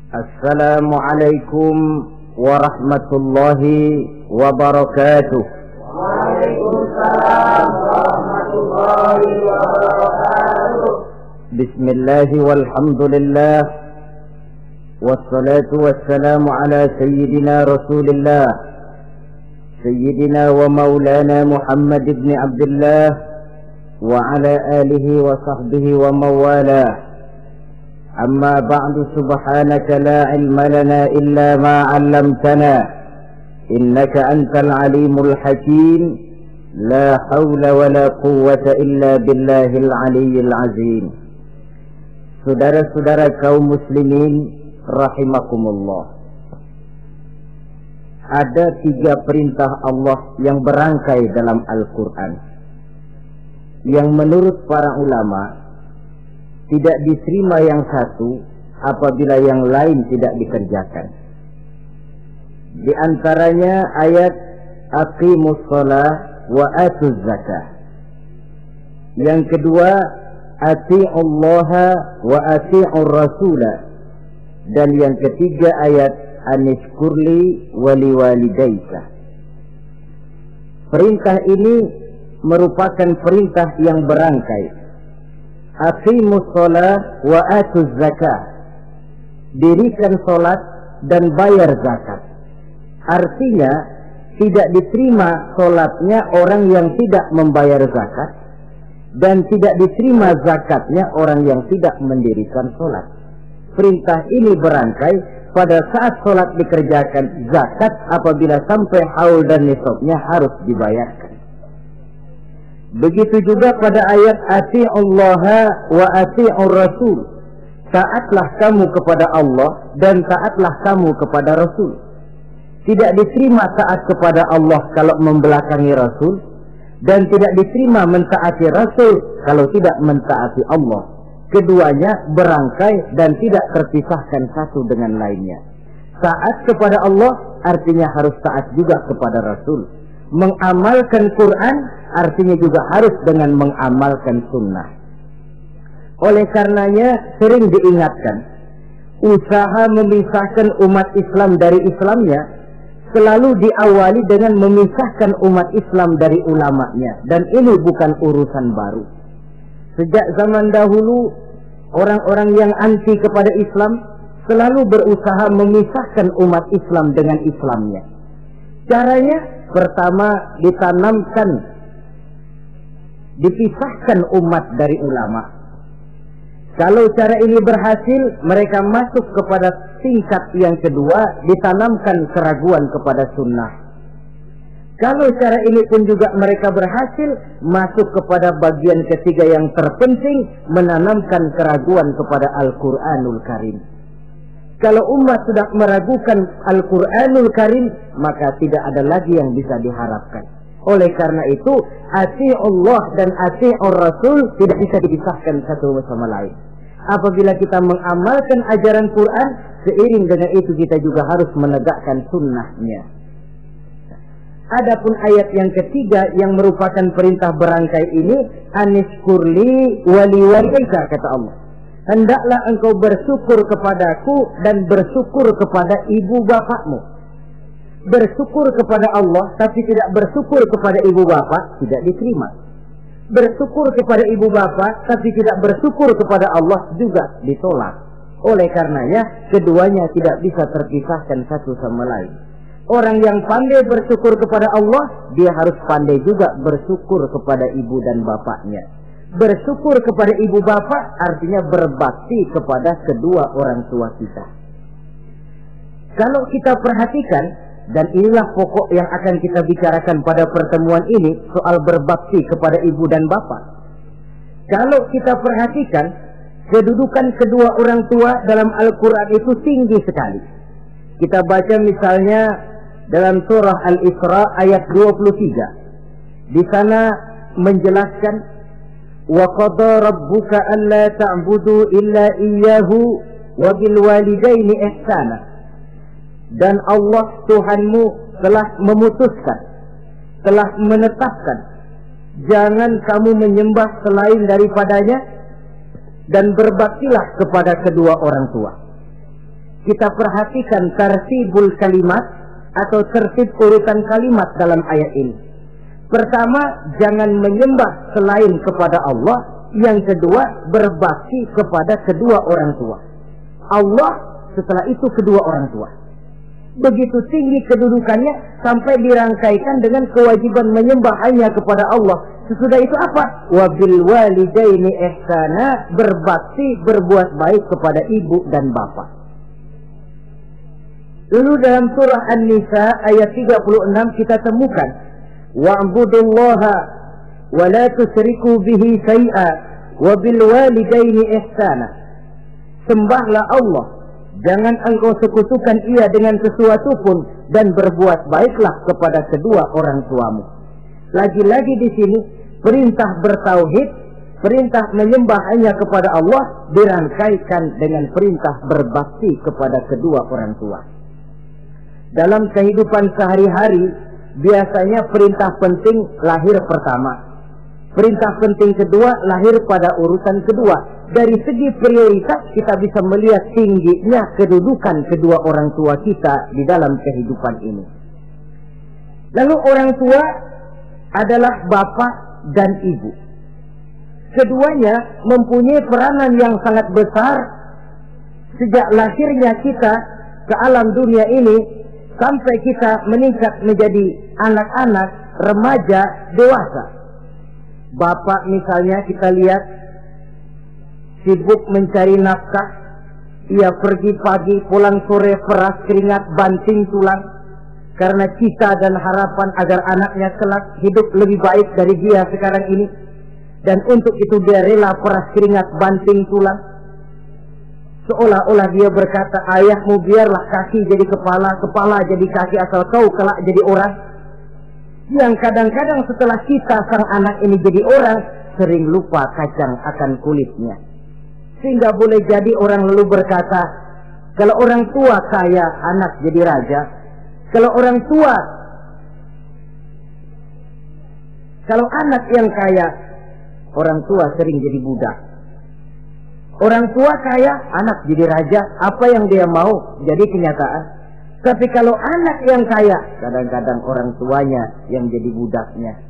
Assalamualaikum warahmatullahi wabarakatuh. Waalaikumsalam warahmatullahi wabarakatuh. Bismillahi walhamdulillah, wassalatu wassalamu ala sayyidina rasulillah, sayyidina wa maulana Muhammad ibn Abdullah wa ala alihi wa sahbihi wa mawalah. Amma ba'du, subhanaka la ilma lana illa ma 'allamtana innaka antal alimul hakim. La haula wa la quwwata illa billahil aliyyil azim. Saudara-saudara kaum muslimin rahimakumullah, ada 3 perintah Allah yang berangkai dalam Al-Quran yang menurut para ulama tidak diterima yang satu apabila yang lain tidak dikerjakan. Di antaranya ayat aqimus shalah wa atuz zakah. Yang kedua ati'ullaha wa ati'ur rasulah. Dan yang ketiga ayat anishkurli wali walidaika. Perintah ini merupakan perintah yang berangkai. Aqimus shalah wa atuz zakah. Dirikan salat dan bayar zakat. Artinya tidak diterima salatnya orang yang tidak membayar zakat, dan tidak diterima zakatnya orang yang tidak mendirikan salat. Perintah ini berangkai pada saat salat dikerjakan, zakat apabila sampai haul dan nisabnya harus dibayarkan. Begitu juga pada ayat ati'ullaha wa ati'ur rasul. Taatlah kamu kepada Allah dan taatlah kamu kepada Rasul. Tidak diterima taat kepada Allah kalau membelakangi Rasul, dan tidak diterima mentaati Rasul kalau tidak mentaati Allah. Keduanya berangkai dan tidak terpisahkan satu dengan lainnya. Taat kepada Allah artinya harus taat juga kepada Rasul. Mengamalkan Quran artinya juga harus dengan mengamalkan sunnah. Oleh karenanya sering diingatkan, usaha memisahkan umat Islam dari Islamnya selalu diawali dengan memisahkan umat Islam dari ulamanya. Dan ini bukan urusan baru. Sejak zaman dahulu, orang-orang yang anti kepada Islam selalu berusaha memisahkan umat Islam dengan Islamnya. Caranya pertama dipisahkan umat dari ulama. Kalau cara ini berhasil, mereka masuk kepada tingkat yang kedua, ditanamkan keraguan kepada sunnah. Kalau cara ini pun juga mereka berhasil, masuk kepada bagian ketiga yang terpenting, menanamkan keraguan kepada Al-Quranul Karim. Kalau umat sudah meragukan Al-Quranul Karim, maka tidak ada lagi yang bisa diharapkan. Oleh karena itu, ati'ullah dan ati'ur rasul tidak bisa dipisahkan satu sama lain. Apabila kita mengamalkan ajaran Quran, seiring dengan itu kita juga harus menegakkan sunnahnya. Adapun ayat yang ketiga yang merupakan perintah berangkai ini, anishkurli wali walidaika, kata Allah. Hendaklah engkau bersyukur kepadaku dan bersyukur kepada ibu bapakmu. Bersyukur kepada Allah tapi tidak bersyukur kepada ibu bapak tidak diterima. Bersyukur kepada ibu bapak tapi tidak bersyukur kepada Allah juga ditolak. Oleh karenanya keduanya tidak bisa terpisahkan satu sama lain. Orang yang pandai bersyukur kepada Allah, dia harus pandai juga bersyukur kepada ibu dan bapaknya. Bersyukur kepada ibu bapak artinya berbakti kepada kedua orang tua kita. Kalau kita perhatikan, dan inilah pokok yang akan kita bicarakan pada pertemuan ini, soal berbakti kepada ibu dan bapak. Kalau kita perhatikan, kedudukan kedua orang tua dalam Al-Quran itu tinggi sekali. Kita baca misalnya dalam surah Al-Isra ayat 23. Di sana menjelaskan, وَقَضَى رَبُّكَ أَلَّا تَعْبُدُوا إِلَّا إِيَّهُ وَبِالْوَالِدَيْنِ إِحْسَانًا. Dan Allah Tuhanmu telah memutuskan, telah menetapkan, jangan kamu menyembah selain daripadanya, dan berbaktilah kepada kedua orang tua. kita perhatikan tartibul kalimat atau tertib urutan kalimat dalam ayat ini. Pertama, jangan menyembah selain kepada Allah. Yang kedua, berbakti kepada kedua orang tua. Allah, setelah itu kedua orang tua. Begitu tinggi kedudukannya sampai dirangkaikan dengan kewajiban menyembah hanya kepada Allah. Sesudah itu apa? Wabil walidaini ihsana, berbakti, berbuat baik kepada ibu dan bapak. Lalu dalam surah An-Nisa ayat 36 kita temukan wa'budullaha wa la tusyriku bihi syai'a wa bil walidaini ihsana. Sembahlah Allah, jangan engkau sekutukan ia dengan sesuatu pun, dan berbuat baiklah kepada kedua orang tuamu. Lagi-lagi di sini perintah bertauhid, perintah menyembah hanya kepada Allah dirangkaikan dengan perintah berbakti kepada kedua orang tua. Dalam kehidupan sehari-hari biasanya perintah penting lahir pertama. Perintah penting kedua lahir pada urutan kedua. Dari segi prioritas kita bisa melihat tingginya kedudukan kedua orang tua kita di dalam kehidupan ini. Lalu orang tua adalah bapak dan ibu. Keduanya mempunyai peranan yang sangat besar sejak lahirnya kita ke alam dunia ini sampai kita meningkat menjadi anak-anak, remaja, dewasa. Bapak misalnya kita lihat sibuk mencari nafkah. Ia pergi pagi, pulang sore, peras keringat, banting tulang, karena cita dan harapan agar anaknya kelak hidup lebih baik dari dia sekarang ini. Dan untuk itu dia rela peras keringat, banting tulang. Seolah-olah dia berkata, ayahmu biarlah kaki jadi kepala, kepala jadi kaki, asal kau kelak jadi orang. Yang kadang-kadang setelah kita sang anak ini jadi orang, sering lupa kacang akan kulitnya. Sehingga boleh jadi orang lalu berkata, kalau orang tua kaya, anak jadi raja. Kalau anak yang kaya, orang tua sering jadi budak. Orang tua kaya, anak jadi raja. Apa yang dia mau jadi kenyataan. Tapi kalau anak yang kaya, kadang-kadang orang tuanya yang jadi budaknya.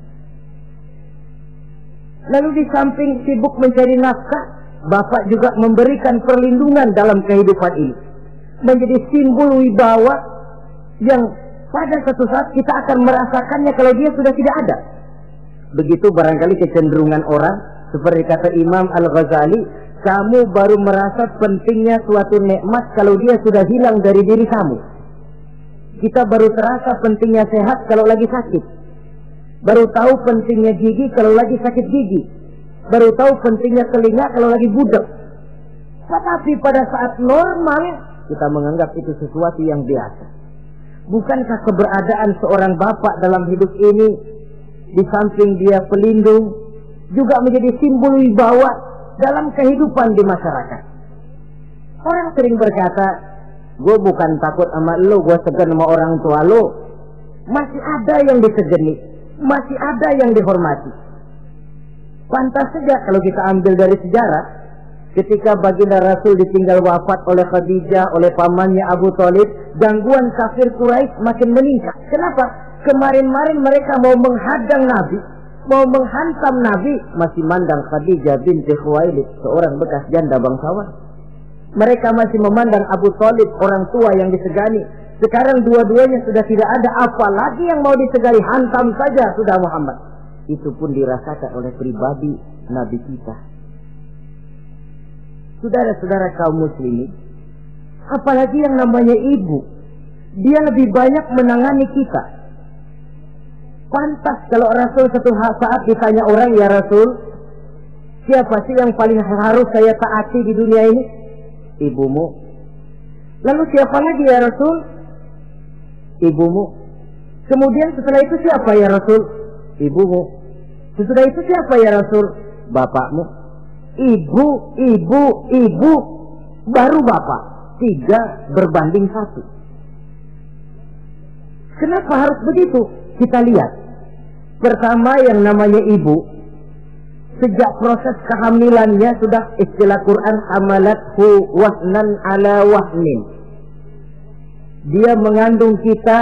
Lalu di samping sibuk mencari nafkah, bapak juga memberikan perlindungan dalam kehidupan ini. Menjadi simbol wibawa yang pada suatu saat kita akan merasakannya kalau dia sudah tidak ada. Begitu barangkali kecenderungan orang, seperti kata Imam Al-Ghazali, kamu baru merasa pentingnya suatu nikmat kalau dia sudah hilang dari diri kamu. Kita baru terasa pentingnya sehat kalau lagi sakit. Baru tahu pentingnya gigi kalau lagi sakit gigi. Baru tahu pentingnya telinga kalau lagi budak. Tetapi pada saat normal, kita menganggap itu sesuatu yang biasa. Bukankah keberadaan seorang bapak dalam hidup ini, di samping dia pelindung, juga menjadi simbol wibawa dalam kehidupan di masyarakat? Orang sering berkata, gue bukan takut sama lo, gue segan sama orang tua lo. Masih ada yang disegani, masih ada yang dihormati. Pantas saja kalau kita ambil dari sejarah, ketika baginda Rasul ditinggal wafat oleh Khadijah, oleh pamannya Abu Thalib, gangguan kafir Quraisy makin meningkat. Kenapa? Kemarin-marin mereka mau menghadang Nabi, mau menghantam Nabi, masih mandang Khadijah binti Khuwailid, seorang bekas janda bangsawan. Mereka masih memandang Abu Thalib, orang tua yang disegani. Sekarang dua-duanya sudah tidak ada, apalagi yang mau disegani, hantam saja sudah Muhammad. Itu pun dirasakan oleh pribadi Nabi kita. Saudara-saudara kaum muslimin, apalagi yang namanya ibu, dia lebih banyak menangani kita. Pantas kalau Rasul satu saat ditanya orang, ya Rasul, siapa sih yang paling harus saya taati di dunia ini? Ibumu. Lalu siapa lagi ya Rasul? Ibumu. Kemudian setelah itu siapa ya Rasul? Ibumu. Setelah itu siapa ya Rasul? Bapakmu. Ibu, baru bapak. 3 berbanding 1. Kenapa harus begitu? Kita lihat. Pertama yang namanya ibu, sejak proses kehamilannya sudah istilah Quran hamalathu wahnan ala wahnin. dia mengandung kita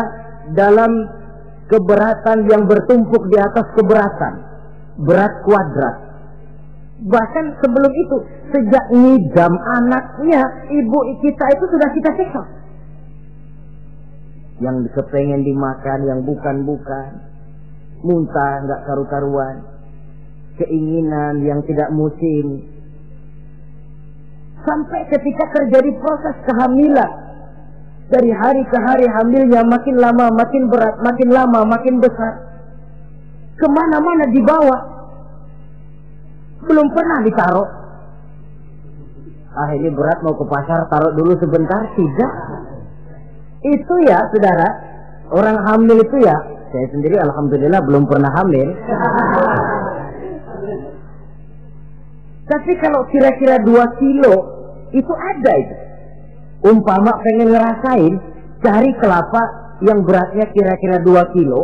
dalam keberatan yang bertumpuk di atas keberatan, berat kuadrat. Bahkan sebelum itu, sejak ngidam anaknya, ibu kita itu sudah kita siksa. Yang kepengen dimakan, yang bukan-bukan, muntah nggak karu-karuan, keinginan yang tidak musim, sampai ketika terjadi proses kehamilan, dari hari ke hari hamilnya makin lama makin berat, makin lama makin besar, kemana-mana dibawa, belum pernah ditaruh. Ini berat, mau ke pasar, taruh dulu sebentar. Tidak. Itu ya saudara, orang hamil itu ya, saya sendiri alhamdulillah belum pernah hamil. Tapi kalau kira-kira 2 kilo itu ada itu. Umpama pengen ngerasain, cari kelapa yang beratnya kira-kira 2 kilo,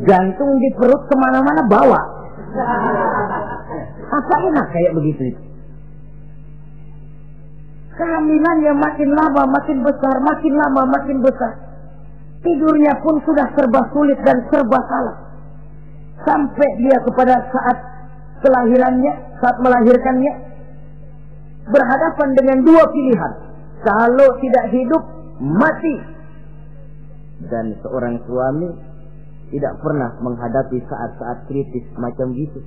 jantung di perut kemana-mana bawa. Apa enak kayak begitu itu? Kehamilannya makin lama makin besar, makin lama makin besar. Tidurnya pun sudah serba sulit dan serba salah. Sampai dia kepada saat kelahirannya, saat melahirkannya, berhadapan dengan 2 pilihan. Kalau tidak hidup, mati. Dan seorang suami tidak pernah menghadapi saat-saat kritis macam gitu.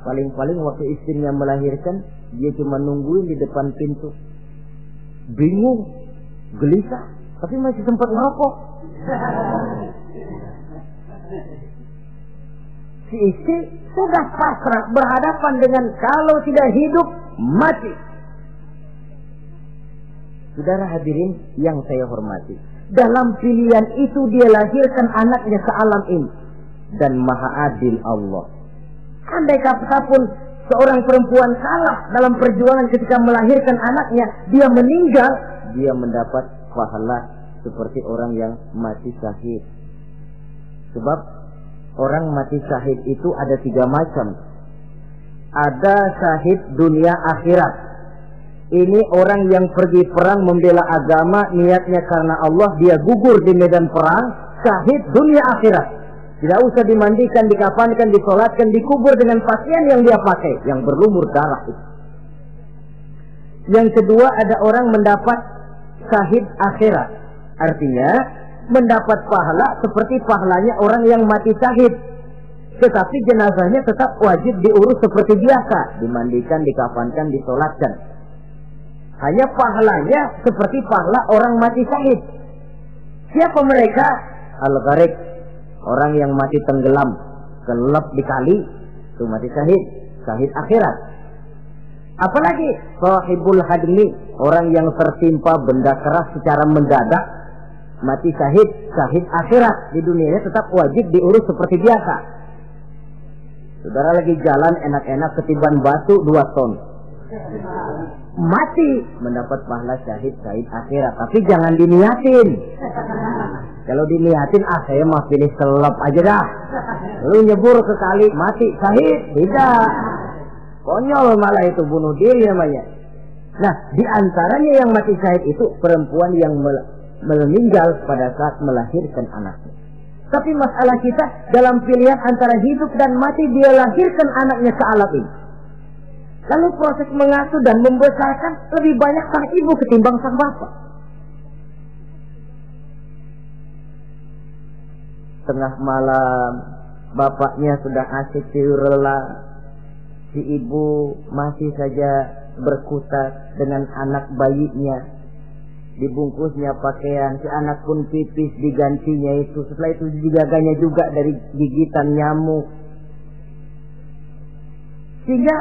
Paling-paling waktu istrinya melahirkan, dia cuma nungguin di depan pintu. Bingung, gelisah, tapi masih sempat ngerokok. Si istri sudah pasrah berhadapan dengan kalau tidak hidup, mati. Saudara hadirin yang saya hormati, dalam pilihan itu dia lahirkan anaknya ke alam ini. Dan maha adil Allah. Andai kata pun seorang perempuan kalah dalam perjuangan ketika melahirkan anaknya, dia meninggal, dia mendapat pahala seperti orang yang mati syahid. Sebab orang mati syahid itu ada 3 macam. Ada syahid dunia akhirat. Ini orang yang pergi perang membela agama, niatnya karena Allah, dia gugur di medan perang, syahid dunia akhirat. Tidak usah dimandikan, dikafankan, disolatkan, dikubur dengan pakaian yang dia pakai, yang berlumur darah itu. Yang kedua, ada orang mendapat syahid akhirat. Artinya, mendapat pahala seperti pahalanya orang yang mati syahid. Tetapi jenazahnya tetap wajib diurus seperti biasa. Dimandikan, dikafankan, disolatkan. Hanya pahalanya seperti pahala orang mati syahid. Siapa mereka? Al-Gharik. Orang yang mati tenggelam, kelep di kali, itu mati syahid, syahid akhirat. Apalagi sahibul hadmi, orang yang tertimpa benda keras secara mendadak, mati syahid, syahid akhirat. Di dunianya tetap wajib diurus seperti biasa. Saudara lagi jalan enak-enak ketiban batu 2 ton, mati, mendapat pahala syahid, syahid akhirat. Tapi jangan diniatin. Kalau diniatin, saya mah pilih selap aja dah. Lu nyebur ke kali, mati, syahid. Tidak. Konyol malah itu, bunuh diri namanya. Nah, di antaranya yang mati syahid itu perempuan yang meninggal pada saat melahirkan anaknya. Tapi masalah kita dalam pilihan antara hidup dan mati, dia lahirkan anaknya ke alam ini. Lalu proses mengasuh dan membesarkan lebih banyak sang ibu ketimbang sang bapak. Tengah malam, bapaknya sudah asik tidur lelap, si ibu masih saja berkutat dengan anak bayinya, dibungkusnya pakaian, si anak pun pipis digantinya itu, setelah itu dijaganya juga dari gigitan nyamuk. Sehingga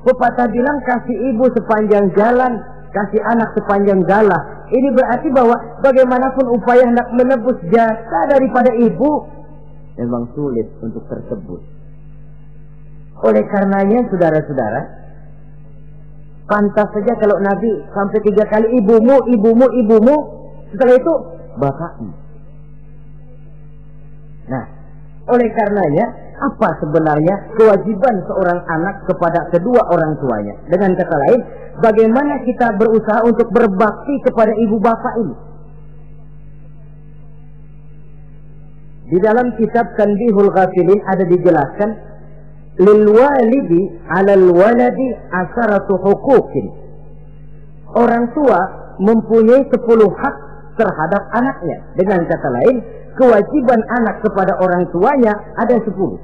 pepatah bilang kasih ibu sepanjang jalan, kasih anak sepanjang galah. Ini berarti bahwa bagaimanapun upaya hendak menebus jasa daripada ibu, memang sulit untuk tersebut. Oleh karenanya saudara-saudara, pantas saja kalau Nabi sampai 3 kali ibumu, ibumu, ibumu, setelah itu bapakmu. Nah, oleh karenanya apa sebenarnya kewajiban seorang anak kepada kedua orang tuanya? Dengan kata lain, bagaimana kita berusaha untuk berbakti kepada ibu bapak ini? Di dalam kitab Tanbihul Ghafilin ada dijelaskan, lil walidi 'alal waladi asharatu huquqin. Orang tua mempunyai 10 hak terhadap anaknya. Dengan kata lain, kewajiban anak kepada orang tuanya ada 10.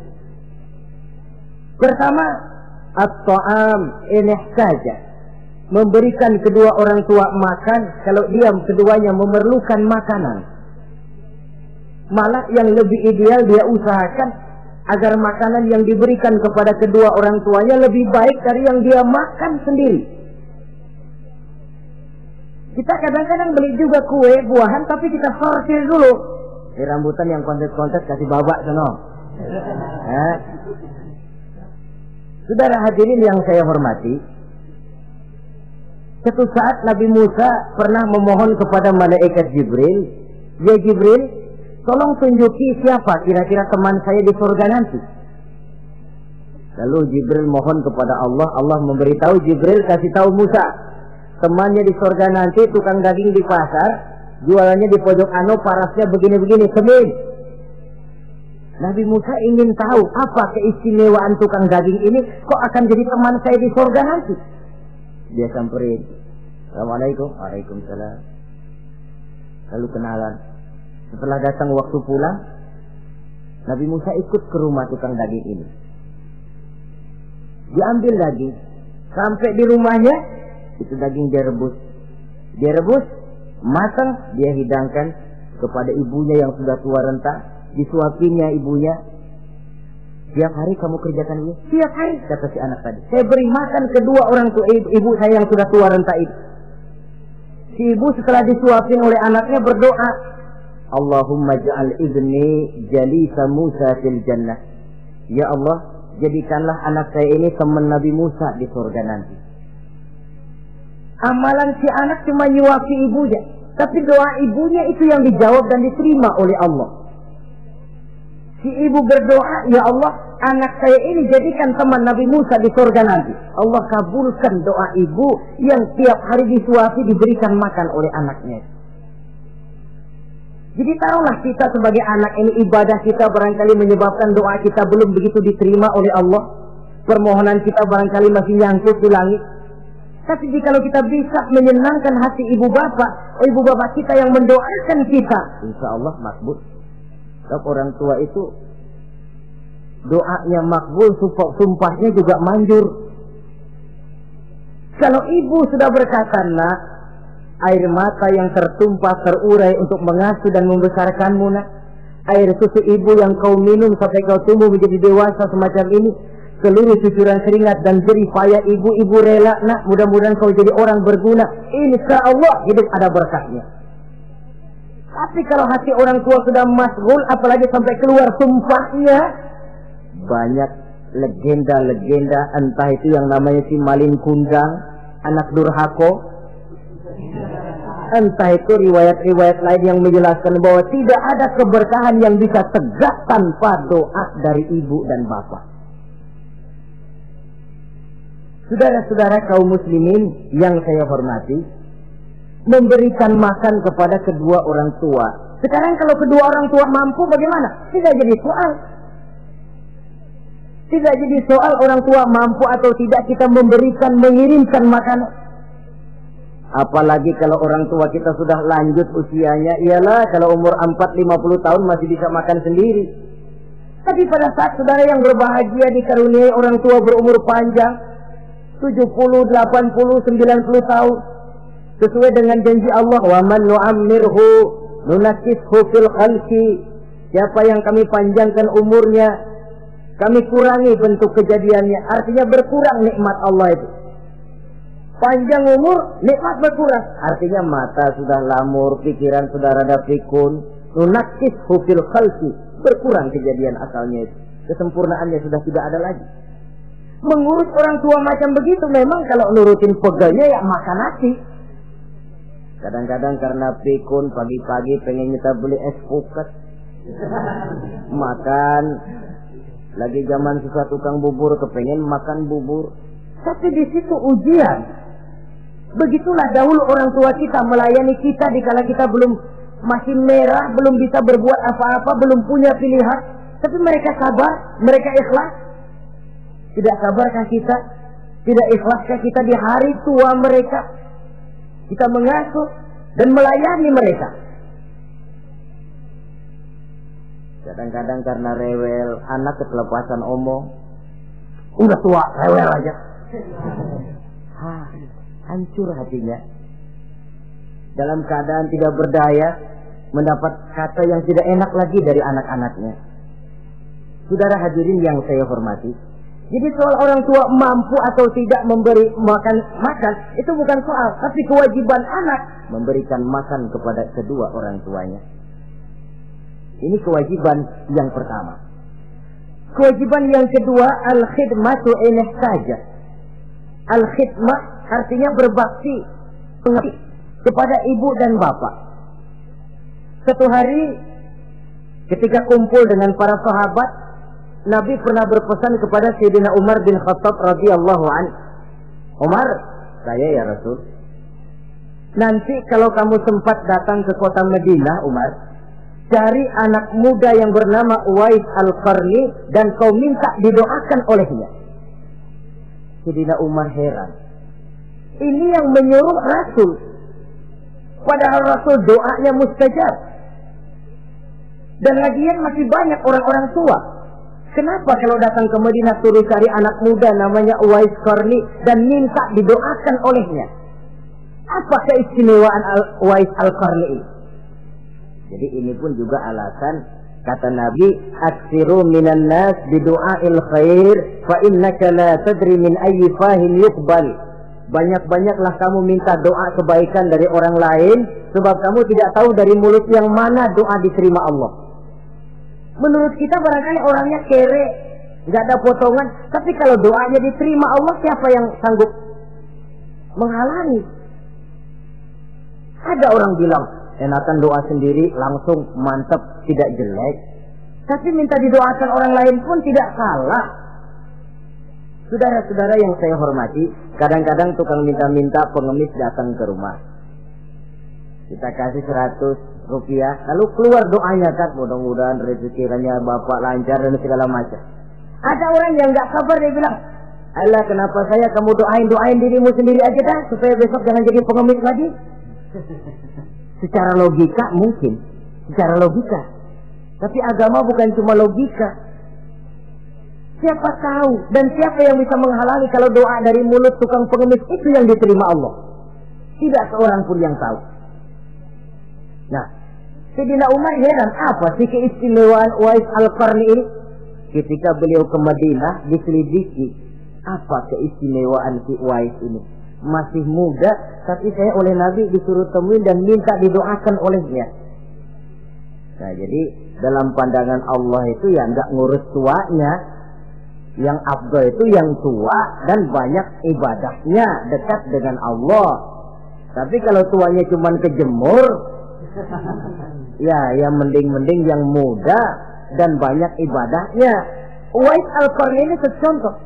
Pertama, at-ta'am in ihtaja. Memberikan kedua orang tua makan kalau dia keduanya memerlukan makanan. Malah yang lebih ideal dia usahakan agar makanan yang diberikan kepada kedua orang tuanya lebih baik dari yang dia makan sendiri. Kita kadang-kadang beli juga kue, buahan, tapi kita sortir dulu. Rambutan yang kontes-kontes kasih babak sono. Saudara hadirin yang saya hormati, suatu saat Nabi Musa pernah memohon kepada malaikat Jibril, "Ya Jibril, tolong tunjuki siapa kira-kira teman saya di surga nanti." Lalu Jibril mohon kepada Allah, Allah memberitahu Jibril kasih tahu Musa, temannya di surga nanti tukang daging di pasar, jualannya di pojok ano, parasnya begini-begini, semin. Nabi Musa ingin tahu apa keistimewaan tukang daging ini, kok akan jadi teman saya di surga nanti. Dia samperin, "Assalamualaikum." "Waalaikumsalam." Lalu kenalan. Setelah datang waktu pulang, Nabi Musa ikut ke rumah tukang daging ini. Diambil daging, sampai di rumahnya, itu daging dia rebus. Dia rebus, matang, dia hidangkan kepada ibunya yang sudah tua renta, disuapinya ibunya. "Tiap hari kamu kerjakan ini?" "Tiap hari," kata si anak tadi. "Saya beri makan kedua orang tua ibu saya yang sudah tua renta itu." Si ibu setelah disuapin oleh anaknya berdoa, "Allahumma ja'al ibni jalisa Musa fil jannah." Ya Allah, jadikanlah anak saya ini teman Nabi Musa di surga nanti. Amalan si anak cuma nyuapi ibunya, tapi doa ibunya itu yang dijawab dan diterima oleh Allah. Si ibu berdoa, "Ya Allah, anak saya ini jadikan teman Nabi Musa di surga nanti." Allah kabulkan doa ibu yang tiap hari disuapi, diberikan makan oleh anaknya. Jadi tahulah kita sebagai anak ini, ibadah kita barangkali menyebabkan doa kita belum begitu diterima oleh Allah. Permohonan kita barangkali masih nyangkut di langit. Tapi jika kita bisa menyenangkan hati ibu bapak kita yang mendoakan kita, insya Allah makbul. Sebab orang tua itu doanya makbul, sumpahnya juga manjur. Kalau ibu sudah berkata, "Nak, air mata yang tertumpah terurai untuk mengasuh dan membesarkanmu, nak. Air susu ibu yang kau minum sampai kau tumbuh menjadi dewasa semacam ini, seluruh cucuran keringat dan jerih payah ibu rela, nak. Mudah-mudahan kau jadi orang berguna. Insya Allah hidup ada berkahnya." Tapi kalau hati orang tua sudah masghul, apalagi sampai keluar sumpahnya, banyak legenda-legenda, entah itu yang namanya si Malin Kundang, anak durhako, entah itu riwayat-riwayat lain yang menjelaskan bahwa tidak ada keberkahan yang bisa tegak tanpa doa dari ibu dan bapak. Saudara-saudara kaum muslimin yang saya hormati, memberikan makan kepada kedua orang tua. Sekarang kalau kedua orang tua mampu bagaimana? Tidak jadi soal. Tidak jadi soal orang tua mampu atau tidak kita memberikan, mengirimkan makanan. Apalagi kalau orang tua kita sudah lanjut usianya, ialah kalau umur 40-50 tahun masih bisa makan sendiri. Tapi pada saat saudara yang berbahagia dikaruniai orang tua berumur panjang, 70, 80, 90 tahun, sesuai dengan janji Allah, "Wa man nu'ammirhu nunakkishu fil khalqi." Siapa yang kami panjangkan umurnya, kami kurangi bentuk kejadiannya. Artinya berkurang nikmat Allah itu. Panjang umur, nikmat berkurang. Artinya mata sudah lamur, pikiran sudah rada pikun. Nunakkishu fil khalqi, berkurang kejadian asalnya itu. Kesempurnaannya sudah tidak ada lagi. Mengurus orang tua macam begitu memang kalau nurutin pegelnya ya makan nasi. Kadang-kadang karena pikun, pagi-pagi pengen kita beli es puket, makan. Lagi zaman susah tukang bubur, kepengen makan bubur. Tapi di situ ujian. Begitulah dahulu orang tua kita melayani kita dikala kita belum masih merah, belum bisa berbuat apa-apa, belum punya pilihan, tapi mereka sabar, mereka ikhlas. Tidak sabarkah kita? Tidak ikhlaskah kita di hari tua mereka? Kita mengasuh dan melayani mereka. Kadang-kadang karena rewel, anak ketelepasan omong, udah tua, rewel aja. Hancur hatinya. Dalam keadaan tidak berdaya, mendapat kata yang tidak enak lagi dari anak-anaknya. Saudara hadirin yang saya hormati, jadi soal orang tua mampu atau tidak memberi makan, itu bukan soal, tapi kewajiban anak memberikan makan kepada kedua orang tuanya. Ini kewajiban yang pertama. Kewajiban yang kedua, al-khidmatu in ihtaja. Al-khidmah artinya berbakti kepada ibu dan bapak. Satu hari ketika kumpul dengan para sahabat, Nabi pernah berpesan kepada Sayyidina Umar bin Khattab radhiyallahu anhu. Umar, saya ya Rasul, nanti kalau kamu sempat datang ke kota Madinah, Umar, cari anak muda yang bernama Uwais Al-Qarni dan kau minta didoakan olehnya. Sayyidina Umar heran. Ini yang menyuruh Rasul. Padahal Rasul doanya mustajab. Dan lagian masih banyak orang-orang tua. Kenapa kalau datang ke Madinah suruh cari anak muda namanya Uwais Qarni dan minta didoakan olehnya? Apa keistimewaan Uwais Al-Qarni ini? Jadi ini pun juga alasan kata Nabi, aksiru minan nas bidu'ail khair fa innaka la tadri min ayyi fahin yuqbal. Banyak-banyaklah kamu minta doa kebaikan dari orang lain, sebab kamu tidak tahu dari mulut yang mana doa diterima Allah. Menurut kita barangkali orangnya kere, nggak ada potongan, tapi kalau doanya diterima Allah, siapa yang sanggup menghalangi? Ada orang bilang, enakan doa sendiri langsung mantap, tidak jelek. Tapi minta didoakan orang lain pun tidak salah. Saudara-saudara yang saya hormati, kadang-kadang tukang minta-minta pengemis datang ke rumah. Kita kasih 100 rupiah, lalu keluar doanya kan, mudah-mudahan rezekinya bapak lancar dan segala macam. Ada orang yang nggak sabar, dia bilang, Allah kenapa saya kamu doain dirimu sendiri aja dah, supaya besok jangan jadi pengemis lagi. Secara logika mungkin, secara logika. Tapi agama bukan cuma logika. Siapa tahu dan siapa yang bisa menghalangi kalau doa dari mulut tukang pengemis itu yang diterima Allah? Tidak seorang pun yang tahu. Nah, Sayyidina Umar heran, apa sih keistimewaan Uwais Al-Qarni ini? Ketika beliau ke Madinah diselidiki, apa keistimewaan si Uwais ini? Masih muda, tapi saya oleh Nabi disuruh temuin dan minta didoakan olehnya. Nah, jadi dalam pandangan Allah itu ya nggak ngurus tuanya. Yang afdal itu yang tua dan banyak ibadahnya, dekat dengan Allah. Tapi kalau tuanya cuma kejemur, ya mending-mending yang muda dan banyak ibadahnya. Uwais Al-Qarni ini contoh.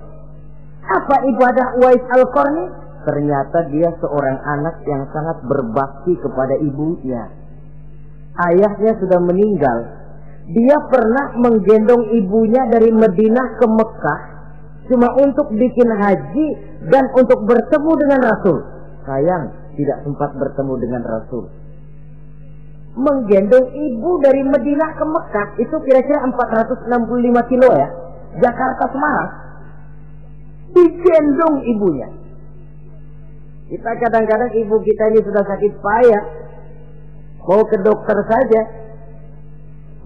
Apa ibadah Uwais Al-Qarni? Ternyata dia seorang anak yang sangat berbakti kepada ibunya. Ayahnya sudah meninggal. Dia pernah menggendong ibunya dari Madinah ke Mekah cuma untuk bikin haji dan untuk bertemu dengan Rasul. Sayang, tidak sempat bertemu dengan Rasul. Menggendong ibu dari Madinah ke Mekah itu kira-kira 465 kilo ya. Jakarta Semarang. Digendong ibunya. Kita kadang-kadang ibu kita ini sudah sakit payah, mau ke dokter saja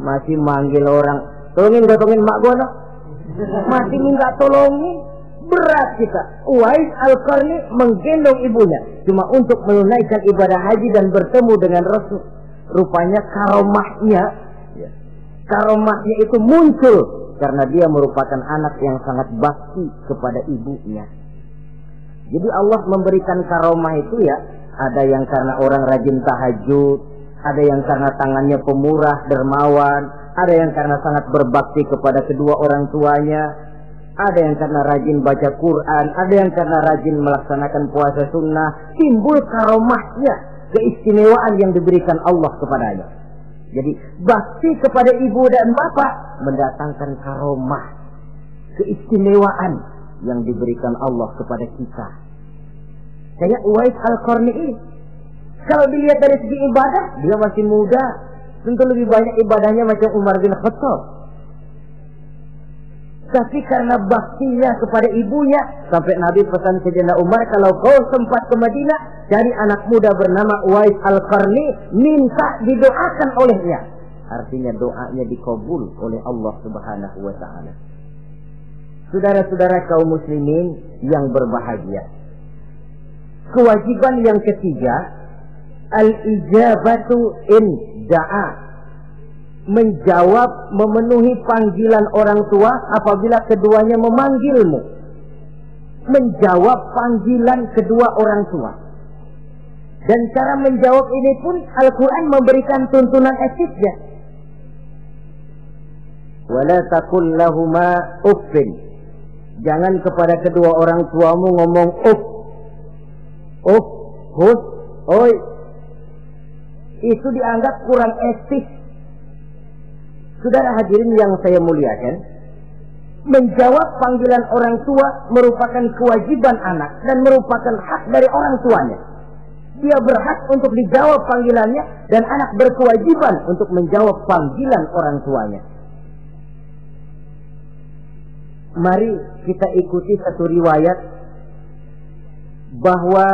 masih manggil orang, tolongin mak gua noh. Masih minta tolongin. Berat kita. Uwais Al-Qarni menggendong ibunya cuma untuk menunaikan ibadah haji dan bertemu dengan Rasul. Rupanya karomahnya itu muncul karena dia merupakan anak yang sangat bakti kepada ibunya. Jadi Allah memberikan karomah itu ya, ada yang karena orang rajin tahajud, ada yang karena tangannya pemurah, dermawan, ada yang karena sangat berbakti kepada kedua orang tuanya, ada yang karena rajin baca Quran, ada yang karena rajin melaksanakan puasa sunnah. Timbul karomahnya keistimewaan yang diberikan Allah kepadanya. Jadi bakti kepada ibu dan bapak mendatangkan karomah, keistimewaan yang diberikan Allah kepada kita. Kayak Uwais Al-Qarni ini, kalau dilihat dari segi ibadah, dia masih muda, tentu lebih banyak ibadahnya macam Umar bin Khattab. Tapi karena baktinya kepada ibunya, sampai Nabi pesan Sayyidina Umar, kalau kau sempat ke Madinah, cari anak muda bernama Uwais Al-Qarni, minta didoakan olehnya. Artinya doanya dikabul oleh Allah Subhanahu wa ta'ala. Saudara-saudara kaum muslimin yang berbahagia, kewajiban yang ketiga, al-ijabatu in da'a, menjawab, memenuhi panggilan orang tua apabila keduanya memanggilmu. Menjawab panggilan kedua orang tua. Dan cara menjawab ini pun Al-Quran memberikan tuntunan etiknya. Wala taqul lahuma uffin, jangan kepada kedua orang tuamu ngomong uff, uff, hus, oi. Itu dianggap kurang etik. Saudara hadirin yang saya muliakan, menjawab panggilan orang tua merupakan kewajiban anak dan merupakan hak dari orang tuanya. Dia berhak untuk dijawab panggilannya dan anak berkewajiban untuk menjawab panggilan orang tuanya. Mari kita ikuti satu riwayat bahwa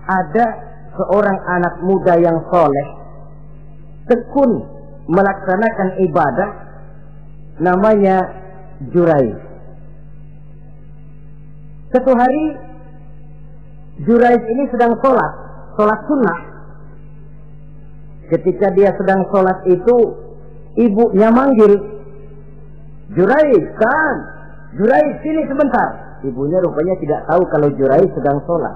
ada seorang anak muda yang soleh, tekun melaksanakan ibadah, namanya Jurayj. Satu hari Jurayj ini sedang sholat sunnah. Ketika dia sedang sholat itu, ibunya manggil, Jurayj, kan? Jurayj, sini sebentar. Ibunya rupanya tidak tahu kalau Jurayj sedang sholat.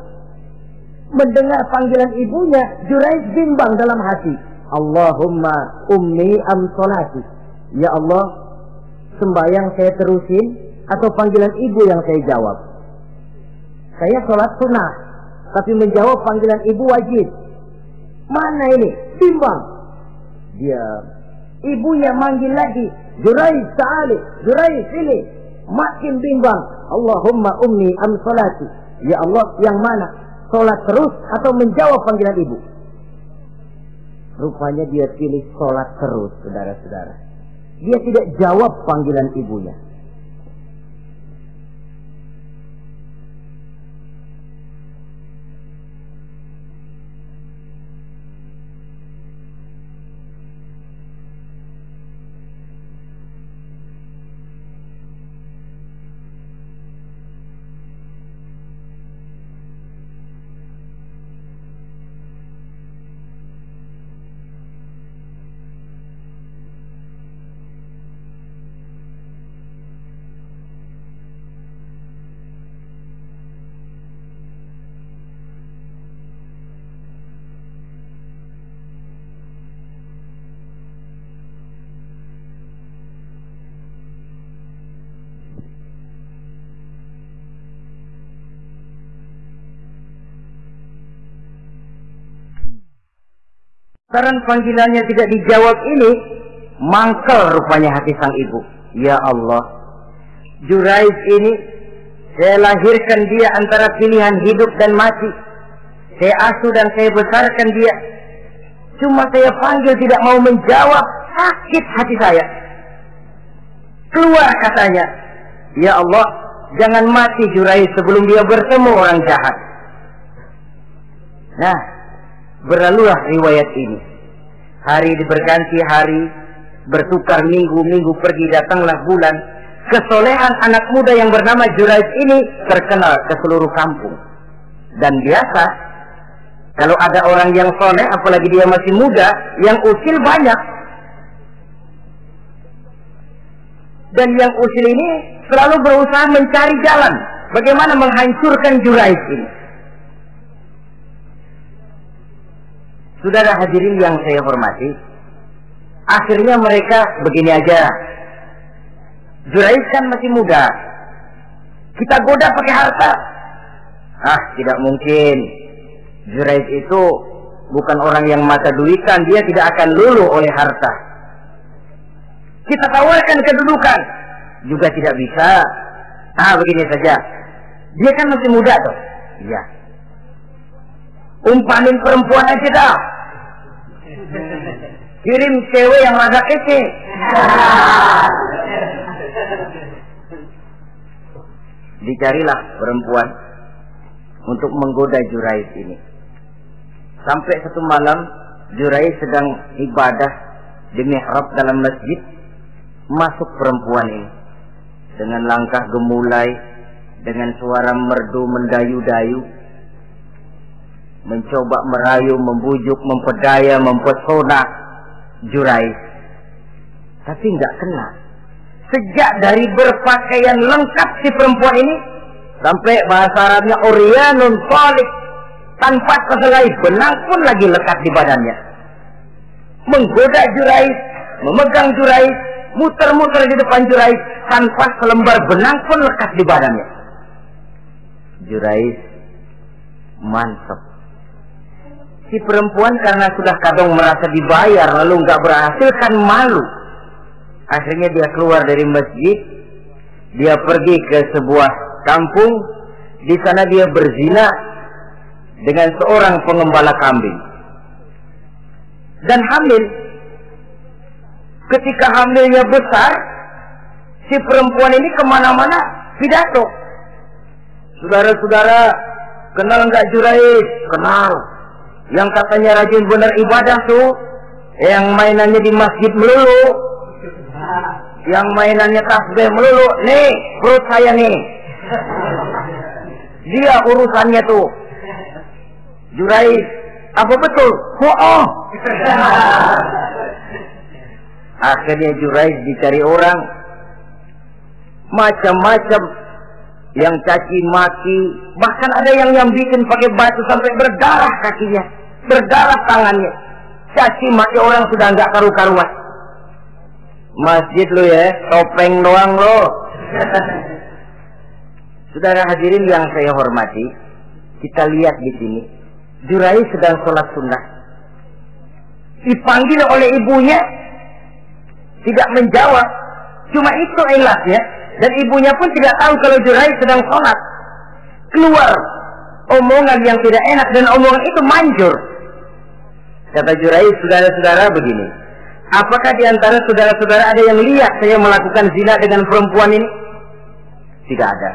Mendengar panggilan ibunya, Jurayj bimbang dalam hati. Allahumma ummi am sholati. Ya Allah, sembahyang saya terusin atau panggilan ibu yang saya jawab? Saya sholat sunnah, tapi menjawab panggilan ibu wajib. Mana ini? Bimbang. Dia, ibunya manggil lagi, Jurayj ta'ali, Jurayj sini. Makin bimbang. Allahumma ummi am sholati. Ya Allah, yang mana? Sholat terus atau menjawab panggilan ibu? Rupanya dia pilih sholat terus, saudara-saudara. Dia tidak jawab panggilan ibunya. Karena panggilannya tidak dijawab ini, mangkel rupanya hati sang ibu. Ya Allah, Jurayj ini, saya lahirkan dia antara pilihan hidup dan mati. Saya asuh dan saya besarkan dia. Cuma saya panggil tidak mau menjawab, sakit hati saya. Keluar katanya, ya Allah, jangan mati Jurayj sebelum dia bertemu orang jahat. Nah, berlalulah riwayat ini. Hari berganti hari, bertukar minggu pergi, datanglah bulan. Kesolehan anak muda yang bernama Jurayj ini terkenal ke seluruh kampung. Dan biasa, kalau ada orang yang soleh, apalagi dia masih muda, yang usil banyak. Dan yang usil ini selalu berusaha mencari jalan bagaimana menghancurkan Jurayj ini. Saudara hadirin yang saya hormati, akhirnya mereka begini aja. Jurayj kan masih muda, kita goda pakai harta. Ah, tidak mungkin. Jurayj itu bukan orang yang mata duitan, dia tidak akan luluh oleh harta. Kita tawarkan kedudukan, juga tidak bisa. Begini saja, dia kan masih muda tuh. Iya. Umpanin perempuan aja dah. Kirim cewek yang agak kece. Dicarilah perempuan untuk menggoda Jurais ini. Sampai satu malam Jurais sedang ibadah di mihrab dalam masjid, masuk perempuan ini dengan langkah gemulai, dengan suara merdu mendayu-dayu, mencoba merayu, membujuk, memperdaya, mempesona Jurais. Tapi enggak kena. Sejak dari berpakaian lengkap si perempuan ini, sampai bahasa Arabnya Uryanun Shalik, tanpa kehelai benang pun lagi lekat di badannya. Menggoda Jurais, memegang Jurais, muter-muter di depan Jurais, tanpa selembar benang pun lekat di badannya. Jurais mantap. Si perempuan karena sudah kadang merasa dibayar lalu nggak berhasil kan malu. Akhirnya dia keluar dari masjid, dia pergi ke sebuah kampung, di sana dia berzina dengan seorang pengembala kambing dan hamil. Ketika hamilnya besar, si perempuan ini kemana-mana pidato. Saudara-saudara, kenal nggak Jurais? Kenal. Yang katanya rajin benar ibadah tuh, yang mainannya di masjid melulu, yang mainannya tasbih melulu. Nih, perut saya nih. Dia urusannya tuh. Jurais, apa betul? Oh. Akhirnya Jurais dicari orang, macam-macam, yang caci maki, bahkan ada yang bikin pakai batu sampai berdarah kakinya, berdarah tangannya. Caci maki orang sudah nggak karu-karuan. Masjid lo ya, topeng doang lo. Saudara hadirin yang saya hormati, kita lihat di sini, Jurais sedang sholat sunnah, dipanggil oleh ibunya, tidak menjawab. Cuma itu ilasnya. Dan ibunya pun tidak tahu kalau Jurais sedang sholat. Keluar omongan yang tidak enak, dan omongan itu manjur. Kata Jurais, saudara-saudara begini, apakah di antara saudara-saudara ada yang lihat saya melakukan zina dengan perempuan ini? Tidak ada.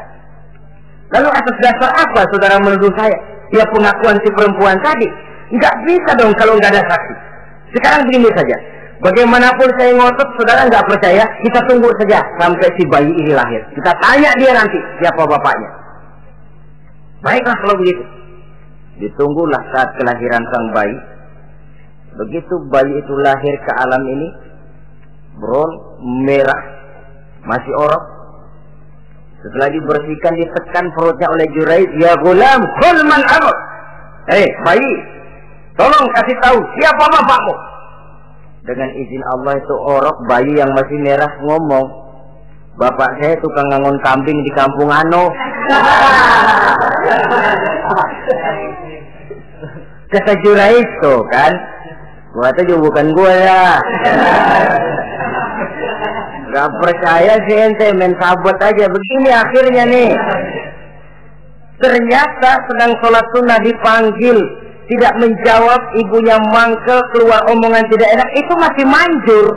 Lalu atas dasar apa saudara menuduh saya? Ya pengakuan si perempuan tadi. Nggak bisa dong kalau nggak ada saksi. Sekarang begini saja, bagaimanapun saya ngotot, saudara nggak percaya, kita tunggu saja sampai si bayi ini lahir. Kita tanya dia nanti siapa bapaknya. Baiklah kalau begitu. Ditunggulah saat kelahiran sang bayi. Begitu bayi itu lahir ke alam ini, bron merah, masih orok. Setelah dibersihkan, ditekan perutnya oleh Jurais. Ya gulam, kul man abuk. Bayi, tolong kasih tahu siapa bapakmu. Dengan izin Allah itu orok, bayi yang masih merah ngomong, bapak saya tukang ngangon kambing di kampung Ano. Kata Jurais tuh kan, gua tuh juga bukan gua ya. Gak percaya sih ente, main sabot aja. Begini akhirnya nih, ternyata sedang sholat sunnah dipanggil, tidak menjawab, ibunya mangkel, keluar omongan tidak enak, itu masih manjur.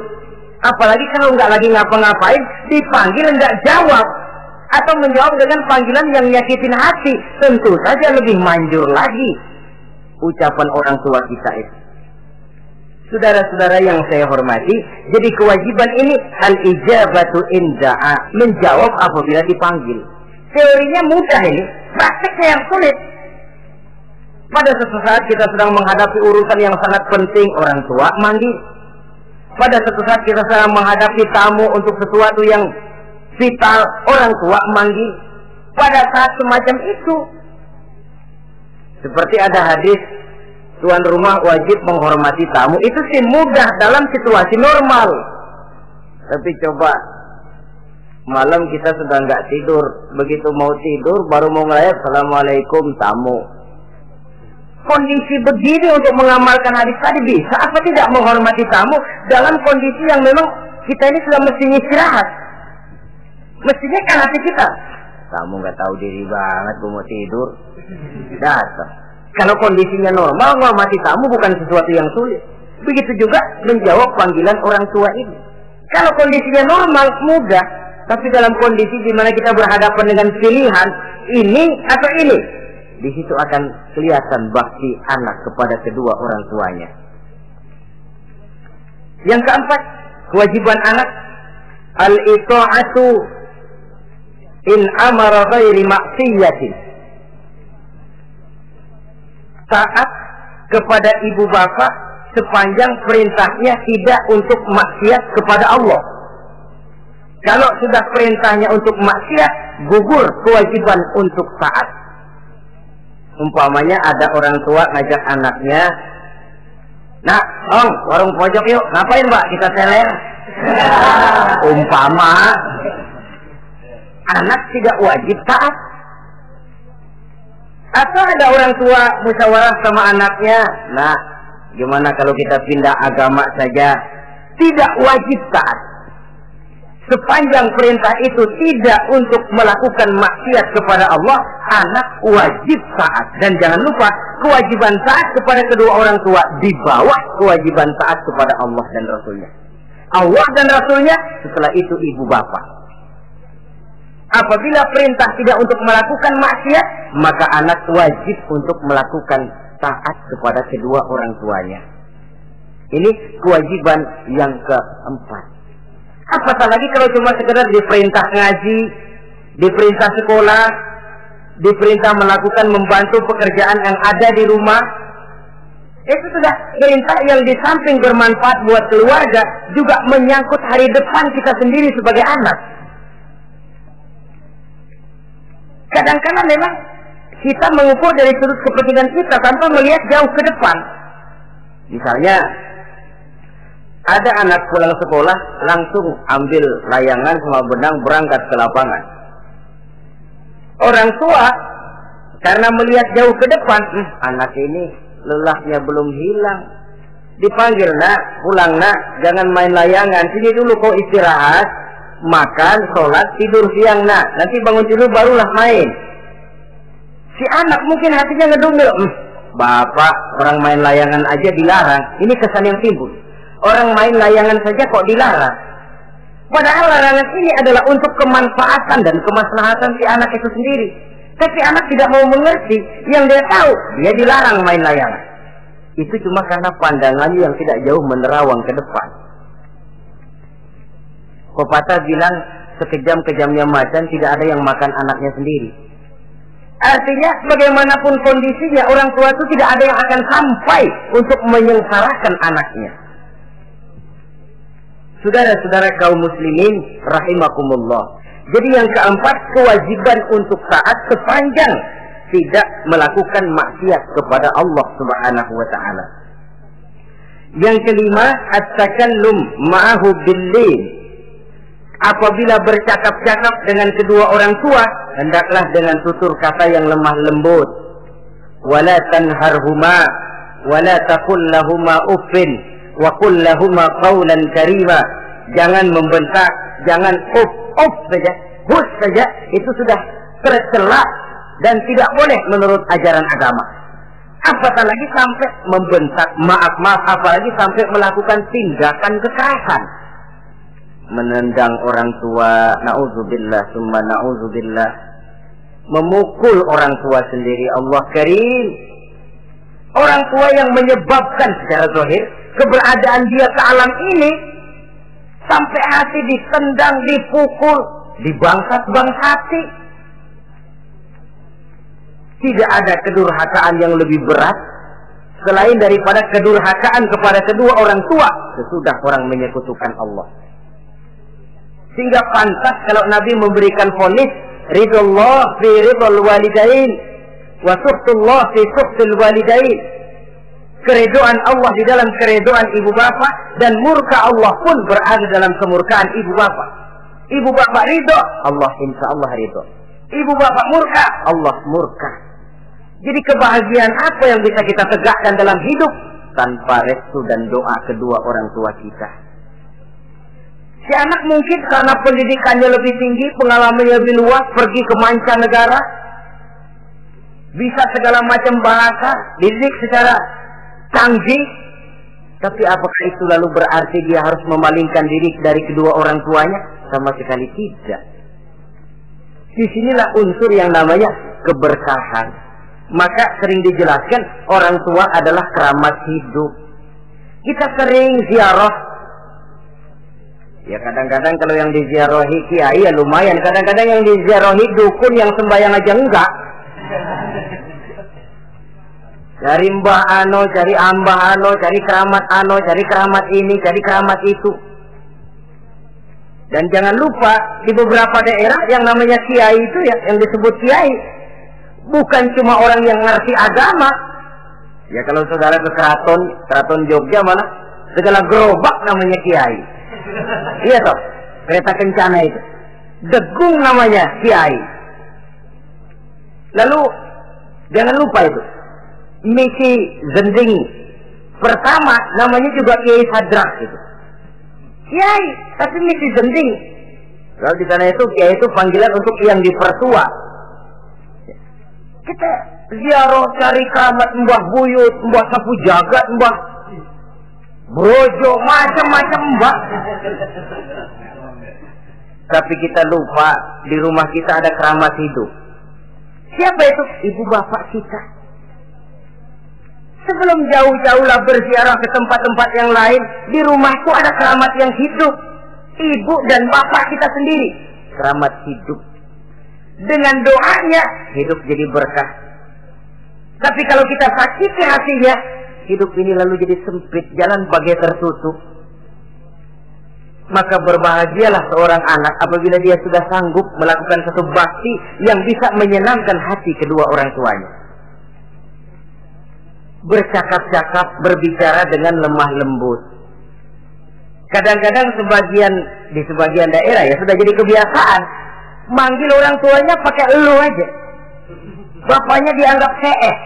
Apalagi kalau nggak lagi ngapa-ngapain, dipanggil nggak jawab, atau menjawab dengan panggilan yang nyakitin hati, tentu saja lebih manjur lagi ucapan orang tua kita itu. Saudara-saudara yang saya hormati, jadi kewajiban ini al-ijabatu inda'a, menjawab apabila dipanggil. Teorinya mudah ini, prakteknya yang sulit. Pada suatu saat kita sedang menghadapi urusan yang sangat penting, orang tua manggil. Pada suatu saat kita sedang menghadapi tamu untuk sesuatu yang vital, orang tua manggil. Pada saat semacam itu, seperti ada hadis, tuan rumah wajib menghormati tamu, itu sih mudah dalam situasi normal. Tapi coba malam kita sudah nggak tidur, begitu mau tidur baru mau ngelayat assalamualaikum tamu. kondisi begini untuk mengamalkan hadis tadi bisa apa tidak menghormati tamu dalam kondisi yang memang kita ini sudah mestinya istirahat. Mestinya kan hati kita, kamu nggak tahu diri banget, gue mau tidur. Datang. Kalau kondisinya normal, menghormati tamu bukan sesuatu yang sulit. Begitu juga menjawab panggilan orang tua ini. Kalau kondisinya normal, mudah. Tapi dalam kondisi di mana kita berhadapan dengan pilihan ini atau ini, di situ akan kelihatan bakti anak kepada kedua orang tuanya. Yang keempat, kewajiban anak al-ita'atu in amara ghairi maksiyatin. Taat kepada ibu bapak sepanjang perintahnya tidak untuk maksiat kepada Allah. Kalau sudah perintahnya untuk maksiat, gugur kewajiban untuk taat. Umpamanya ada orang tua ngajak anaknya, "Nak, Om, warung pojok yuk." "Ngapain, Mbak?" "Kita teler." Umpama anak tidak wajib taat. Atau ada orang tua musyawarah sama anaknya, "Nah, gimana kalau kita pindah agama saja?" Tidak wajib taat. Sepanjang perintah itu tidak untuk melakukan maksiat kepada Allah, anak wajib taat. Dan jangan lupa, kewajiban taat kepada kedua orang tua di bawah kewajiban taat kepada Allah dan Rasulnya. Allah dan Rasulnya, setelah itu ibu bapak. Apabila perintah tidak untuk melakukan maksiat, maka anak wajib untuk melakukan taat kepada kedua orang tuanya. Ini kewajiban yang keempat. Apatah lagi kalau cuma sekedar diperintah ngaji, diperintah sekolah, diperintah melakukan membantu pekerjaan yang ada di rumah. Itu sudah perintah yang di samping bermanfaat buat keluarga, juga menyangkut hari depan kita sendiri sebagai anak. Kadang-kadang memang kita mengukur dari sudut kepentingan kita tanpa melihat jauh ke depan. Misalnya, ada anak pulang sekolah, langsung ambil layangan sama benang berangkat ke lapangan. Orang tua, karena melihat jauh ke depan, anak ini lelahnya belum hilang. Dipanggil, "Nak, pulang nak, jangan main layangan. Sini dulu kau istirahat, makan, sholat, tidur siang nak. Nanti bangun tidur barulah main." Si anak mungkin hatinya ngedumil, "Bapak, orang main layangan aja dilarang." Ini kesan yang timbul. Orang main layangan saja kok dilarang. Padahal larangan ini adalah untuk kemanfaatan dan kemaslahatan si anak itu sendiri. Tapi anak tidak mau mengerti. Yang dia tahu, dia dilarang main layangan. Itu cuma karena pandangannya yang tidak jauh menerawang ke depan. Pepatah bilang, sekejam-kejamnya macan tidak ada yang makan anaknya sendiri. Artinya, bagaimanapun kondisinya, orang tua itu tidak ada yang akan sampai untuk menyengsarakan anaknya. Saudara-saudara kaum muslimin rahimakumullah. Jadi yang keempat, kewajiban untuk taat sepanjang tidak melakukan maksiat kepada Allah Subhanahu wa taala. Yang kelima, at-takallum ma'ahu bil-lin. Apabila bercakap-cakap dengan kedua orang tua, hendaklah dengan tutur kata yang lemah lembut. Wala tanharhuma wala taqul lahuma uffin wa qul lahuma qawlan karima. Jangan membentak, jangan uff saja, hus saja, itu sudah tercela dan tidak boleh menurut ajaran agama. Apatah lagi sampai membentak, maaf, apalagi sampai melakukan tindakan kekerasan. Menendang orang tua, na'udzubillah, summa na'udzubillah. Memukul orang tua sendiri, Allah karim. Orang tua yang menyebabkan secara zahir keberadaan dia ke alam ini, sampai hati ditendang, dipukul, dibangsat-bangsati. Tidak ada kedurhakaan yang lebih berat selain daripada kedurhakaan kepada kedua orang tua sesudah orang menyekutukan Allah. Sehingga pantas kalau Nabi memberikan vonis, ridullah fi ridul walidain wa suhtullah fi suhtul walidain. Keredoan Allah di dalam keredoan ibu bapak, dan murka Allah pun berada dalam kemurkaan ibu bapak. Ibu bapak ridho, Allah insya Allah ridho. Ibu bapak murka, Allah murka. Jadi kebahagiaan apa yang bisa kita tegakkan dalam hidup tanpa restu dan doa kedua orang tua kita? Si anak mungkin karena pendidikannya lebih tinggi, pengalamannya lebih luas, pergi ke mancanegara, bisa segala macam bahasa, dididik secara canggih. Tapi apakah itu lalu berarti dia harus memalingkan diri dari kedua orang tuanya? Sama sekali tidak. Disinilah unsur yang namanya keberkahan. Maka sering dijelaskan orang tua adalah keramat hidup. Kita sering ziarah. Ya kadang-kadang kalau yang diziarahi kiai ya lumayan. Kadang-kadang yang diziarahi dukun yang sembahyang aja enggak. Cari mbah ano, cari ambah ano, cari keramat ano, cari keramat ini, cari keramat itu. Dan jangan lupa di beberapa daerah yang namanya kiai itu ya, yang disebut kiai, bukan cuma orang yang ngerti agama. Ya kalau saudara ke keraton Jogja mana segala gerobak namanya kiai. Iya toh, kereta kencana itu degung namanya kiai. Lalu jangan lupa itu misi Zending pertama namanya juga Kiai Sadrak itu. Kiai, tapi misi Zending. Kalau di sana itu kiai itu panggilan untuk yang dipertua. Kita ziarah cari keramat Mbah Buyut, Mbah Sapu Jagat, Mbah Brojo, macam-macam Mbah. Tapi kita lupa di rumah kita ada keramat hidup. Siapa itu? Ibu bapak kita. Sebelum jauh-jauhlah berziarah ke tempat-tempat yang lain, di rumahku ada keramat yang hidup. Ibu dan bapak kita sendiri. Keramat hidup. Dengan doanya, hidup jadi berkah. Tapi kalau kita sakiti hatinya, hidup ini lalu jadi sempit, jalan bagai tertutup. Maka berbahagialah seorang anak apabila dia sudah sanggup melakukan satu bakti yang bisa menyenangkan hati kedua orang tuanya. Bercakap-cakap, berbicara dengan lemah lembut. Kadang-kadang di sebagian daerah ya sudah jadi kebiasaan manggil orang tuanya pakai elu aja. Bapaknya dianggap CS.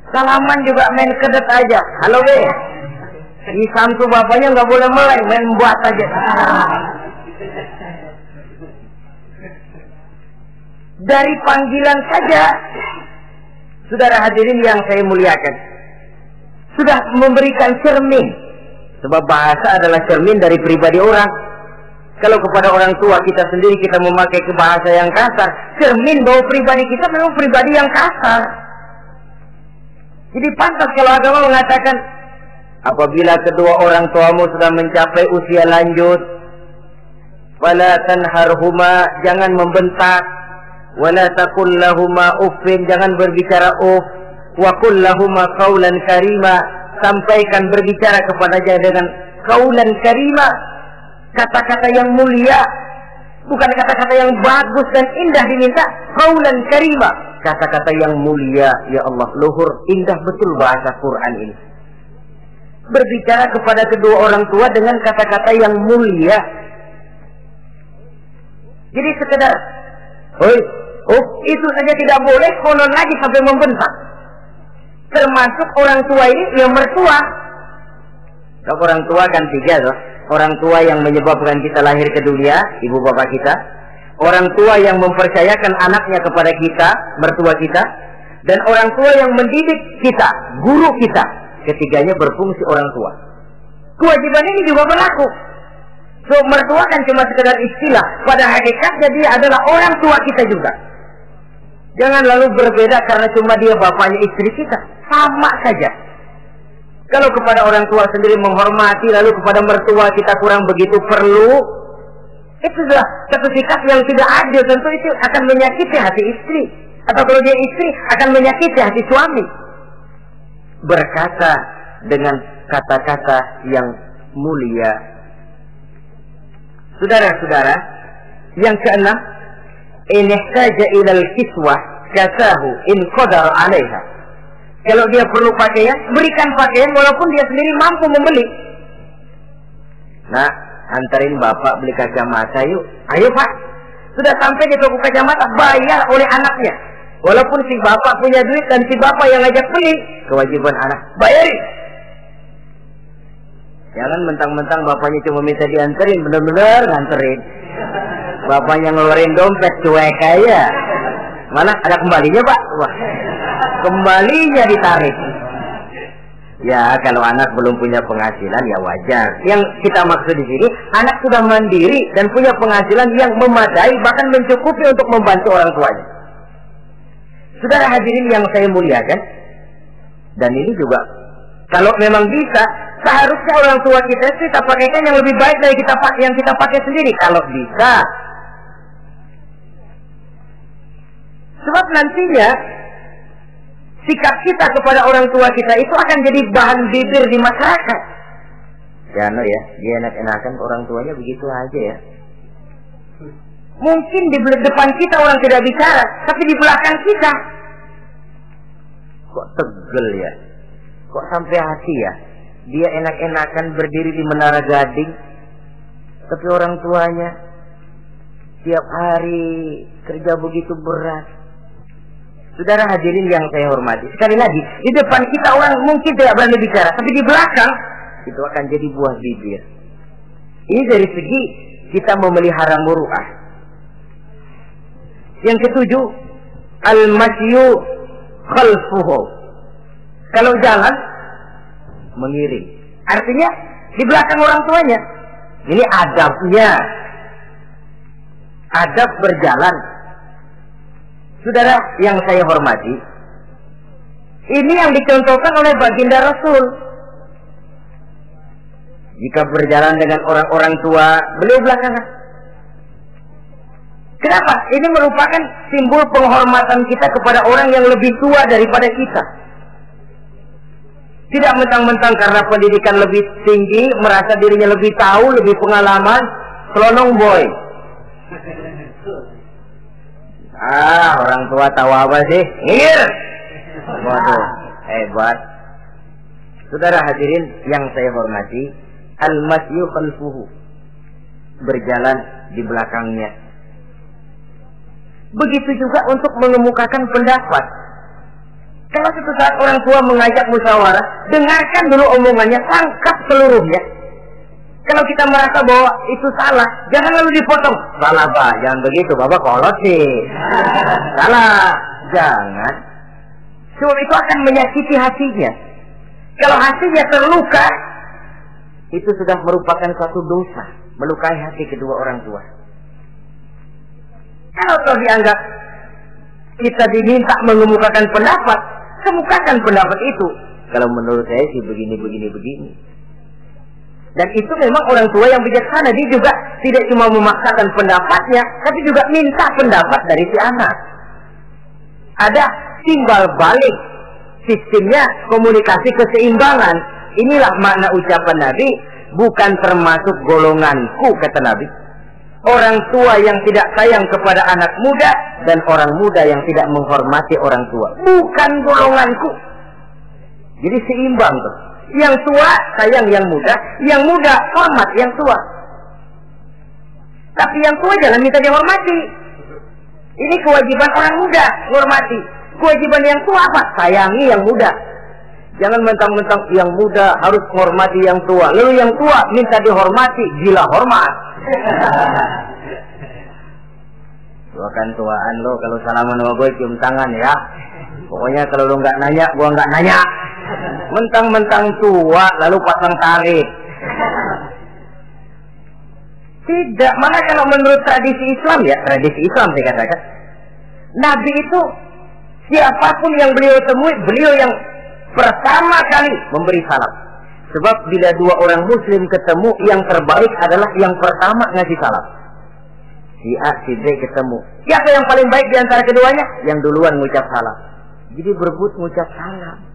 Salaman juga main kedet aja. Halo be. Di samtu bapaknya nggak boleh meleng, main buat aja. Dari panggilan saja, saudara hadirin yang saya muliakan, sudah memberikan cermin. Sebab bahasa adalah cermin dari pribadi orang. Kalau kepada orang tua kita sendiri kita memakai bahasa yang kasar, cermin bahwa pribadi kita memang pribadi yang kasar. Jadi pantas kalau agama mengatakan, apabila kedua orang tuamu sudah mencapai usia lanjut, wala tanharhuma, jangan membentak, wala taqul lahuma uffin, jangan berbicara uff, wa qul lahuma qaulan karima, sampaikan berbicara kepadanya dengan qaulan karima, kata-kata yang mulia, bukan kata-kata yang bagus dan indah diminta, qaulan karima, kata-kata yang mulia. Ya Allah, luhur indah betul bahasa Quran ini. Berbicara kepada kedua orang tua dengan kata-kata yang mulia. Jadi sekedar itu saja tidak boleh, konon lagi sampai membentak. Termasuk orang tua ini yang mertua. Kalau orang tua kan tiga loh. Orang tua yang menyebabkan kita lahir ke dunia, ibu bapak kita. Orang tua yang mempercayakan anaknya kepada kita, mertua kita. Dan orang tua yang mendidik kita, guru kita. Ketiganya berfungsi orang tua. Kewajiban ini juga berlaku. So, mertua kan cuma sekedar istilah. Pada hakikatnya dia adalah orang tua kita juga. Jangan lalu berbeda karena cuma dia bapaknya istri kita. Sama saja. Kalau kepada orang tua sendiri menghormati, lalu kepada mertua kita kurang begitu perlu, itu adalah satu sikap yang tidak adil. Tentu itu akan menyakiti hati istri. Atau kalau dia istri, akan menyakiti hati suami. Berkata dengan kata-kata yang mulia. Saudara-saudara, yang keenam, in ihtaja ilal kiswah kasahu in qadar 'alaiha. Kalau dia perlu pakaian, berikan pakaian walaupun dia sendiri mampu membeli. Nah, antarin bapak beli kacamata yuk. Ayo pak, Sudah sampai di toko kacamata, bayar oleh anaknya. Walaupun si bapak punya duit dan si bapak yang ngajak beli, kewajiban anak bayarin. Jangan mentang-mentang bapaknya cuma minta dianterin, bener-bener nganterin. Bapaknya ngeluarin dompet cuek aja. Mana ada kembalinya Pak? Wah, kembalinya ditarik. Ya kalau anak belum punya penghasilan ya wajar. Yang kita maksud di sini, anak sudah mandiri dan punya penghasilan yang memadai bahkan mencukupi untuk membantu orang tuanya. Saudara hadirin yang saya muliakan, dan ini juga kalau memang bisa, seharusnya orang tua kita pakaikan yang lebih baik dari yang kita pakai sendiri kalau bisa. Sebab nantinya sikap kita kepada orang tua kita itu akan jadi bahan bibir di masyarakat. Ya, no ya, dia enak-enakan orang tuanya begitu aja ya. Mungkin di depan kita orang tidak bicara, tapi di belakang kita kok tegel ya, kok sampai hati ya. Dia enak-enakan berdiri di Menara Gading, tapi orang tuanya tiap hari kerja begitu berat. Saudara hadirin yang saya hormati, sekali lagi, di depan kita orang mungkin tidak berani bicara, tapi di belakang itu akan jadi buah bibir. Ini dari segi kita memelihara muru'ah. Yang ketujuh, al-masyu khalfuhu. Kalau jalan, mengiring. Artinya, di belakang orang tuanya. Ini adabnya. Adab berjalan. Saudara yang saya hormati, ini yang dicontohkan oleh baginda Rasul. Jika berjalan dengan orang-orang tua, beliau belakangan. Kenapa? Ini merupakan simbol penghormatan kita kepada orang yang lebih tua daripada kita. Tidak mentang-mentang karena pendidikan lebih tinggi, merasa dirinya lebih tahu, lebih pengalaman, selonong boy. Orang tua tahu apa sih? Ngir. Waduh, hebat. Saudara hadirin yang saya hormati, al-masyu khalfuhu. Berjalan di belakangnya. Begitu juga untuk mengemukakan pendapat. Kalau suatu saat orang tua mengajak musyawarah, dengarkan dulu omongannya, tangkap seluruhnya. Kalau kita merasa bahwa itu salah, jangan lalu dipotong. Salah Pak, jangan begitu, Bapak kolot sih. Salah, jangan. Sebab itu akan menyakiti hatinya. Kalau hatinya terluka, itu sudah merupakan suatu dosa, melukai hati kedua orang tua. Kalau toh dianggap kita diminta mengemukakan pendapat, kemukakan pendapat itu. Kalau menurut saya sih begini. Dan itu memang orang tua yang bijaksana. Dia juga tidak cuma memaksakan pendapatnya, tapi juga minta pendapat dari si anak. Ada timbal balik. Sistemnya komunikasi keseimbangan. Inilah makna ucapan Nabi, bukan termasuk golonganku, kata Nabi. Orang tua yang tidak sayang kepada anak muda, dan orang muda yang tidak menghormati orang tua. Bukan golonganku. Jadi seimbang tuh. Yang tua sayang yang muda hormat yang tua. Tapi yang tua jangan minta dihormati. Ini kewajiban orang muda, hormati. Kewajiban yang tua apa? Sayangi yang muda. Jangan mentang-mentang yang muda harus menghormati yang tua. Lalu yang tua minta dihormati, gila hormat. Gua kan tuaan lo, kalau salaman sama gue cium tangan ya. Pokoknya kalau lo nggak nanya, gua nggak nanya. Mentang-mentang tua lalu pasang tarik. Tidak, mana kalau menurut tradisi Islam ya, tradisi Islam saya katakan, Nabi itu siapapun yang beliau temui, beliau yang pertama kali memberi salam. Sebab bila dua orang muslim ketemu, yang terbaik adalah yang pertama ngasih salam. Si A, si B ketemu, siapa yang paling baik di antara keduanya? Yang duluan ngucap salam. Jadi berebut ngucap salam.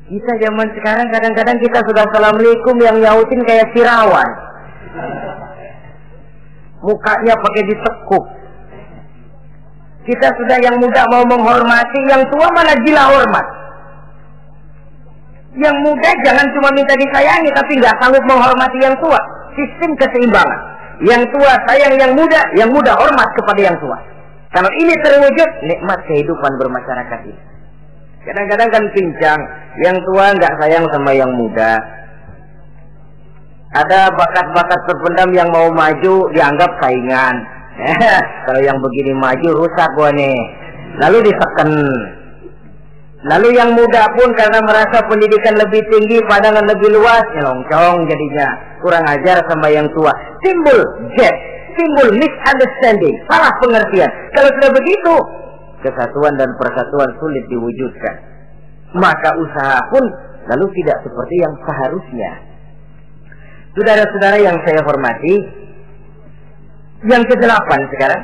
Kita zaman sekarang kadang-kadang kita sudah assalamualaikum, yang nyautin kayak Firawan. Mukanya pakai ditekuk. Kita sudah yang muda mau menghormati, yang tua malah gila hormat. Yang muda jangan cuma minta disayangi, tapi nggak sanggup menghormati yang tua. Sistem keseimbangan. Yang tua sayang yang muda hormat kepada yang tua. Kalau ini terwujud, nikmat kehidupan bermasyarakat ini. Kadang-kadang kan pincang, yang tua nggak sayang sama yang muda. Ada bakat-bakat terpendam yang mau maju dianggap saingan. Kalau yang begini maju rusak gua nih. Lalu diteken. Lalu yang muda pun karena merasa pendidikan lebih tinggi, pandangan lebih luas, nyelongcong jadinya. Kurang ajar sama yang tua. Timbul gap, timbul misunderstanding, salah pengertian. Kalau sudah begitu, kesatuan dan persatuan sulit diwujudkan. Maka usaha pun lalu tidak seperti yang seharusnya. Saudara-saudara yang saya hormati, yang ke-8 sekarang,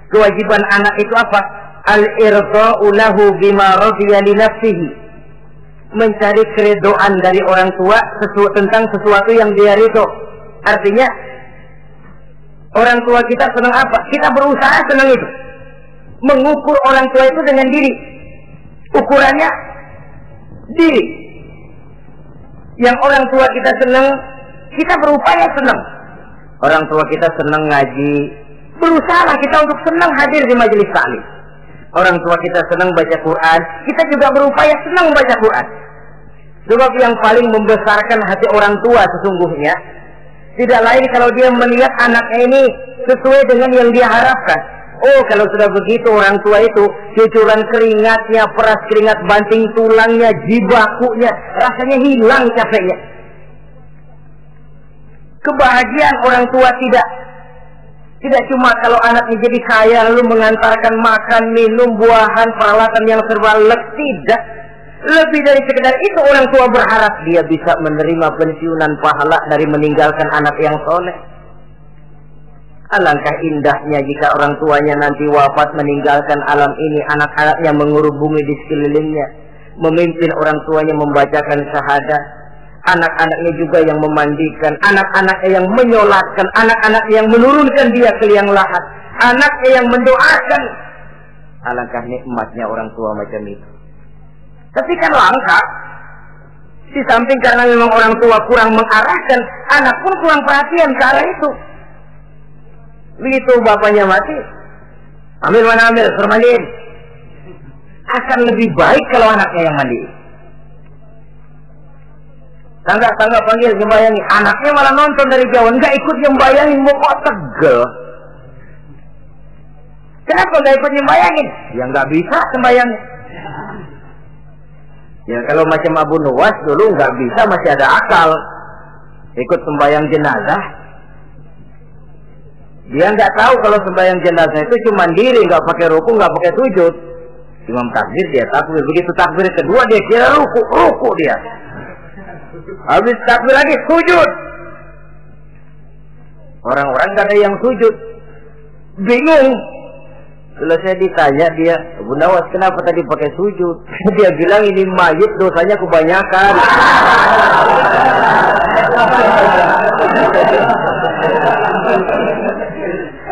kewajiban anak itu apa? Al-irda'u lahu bima radiya li nafsihi. Mencari keredoan dari orang tua tentang sesuatu yang dia ridho. Artinya orang tua kita senang apa? Kita berusaha senang itu. Mengukur orang tua itu dengan diri. Ukurannya diri. Yang orang tua kita senang, kita berupaya senang. Orang tua kita senang ngaji, berusaha kita untuk senang hadir di majelis taklim. Orang tua kita senang baca Quran, kita juga berupaya senang baca Quran. Sebab yang paling membesarkan hati orang tua sesungguhnya tidak lain kalau dia melihat anaknya ini sesuai dengan yang dia harapkan. Oh, kalau sudah begitu orang tua itu cucuran keringatnya, peras keringat banting tulangnya, jibakunya, rasanya hilang capeknya. Kebahagiaan orang tua tidak cuma kalau anaknya jadi kaya lalu mengantarkan makan, minum, buahan, peralatan yang serba lengkap, tidak. Lebih dari sekedar itu orang tua berharap dia bisa menerima pensiunan pahala dari meninggalkan anak yang soleh. Alangkah indahnya jika orang tuanya nanti wafat meninggalkan alam ini, anak-anaknya mengurubungi di sekelilingnya, memimpin orang tuanya membacakan syahadat, anak-anaknya juga yang memandikan, anak-anaknya yang menyolatkan, anak-anaknya yang menurunkan dia ke liang lahat, anaknya yang mendoakan. Alangkah nikmatnya orang tua macam itu. Tapi kan langka. Di samping karena memang orang tua kurang mengarahkan, anak pun kurang perhatian ke arah itu. Begitu bapaknya mati, ambil mana ambil, suruh mandiin. Akan lebih baik kalau anaknya yang mandi. Tangga panggil sembayangi, anaknya malah nonton dari jauh, nggak ikut nyembayangin, mau kok tegel. Kenapa nggak ikut nyembayangin? Ya nggak bisa sembayangin. Ya kalau macam Abu Nuwas dulu nggak bisa, masih ada akal. Ikut sembayang jenazah. Dia nggak tahu kalau sembahyang jenazah itu cuma diri, nggak pakai ruku, nggak pakai sujud. Imam takbir dia takbir, begitu takbir kedua dia kira ruku dia. Habis takbir lagi sujud. Orang-orang nggak ada yang sujud, bingung. Selesai ditanya dia, Abu Nawas kenapa tadi pakai sujud? Dia bilang ini mayit dosanya kebanyakan.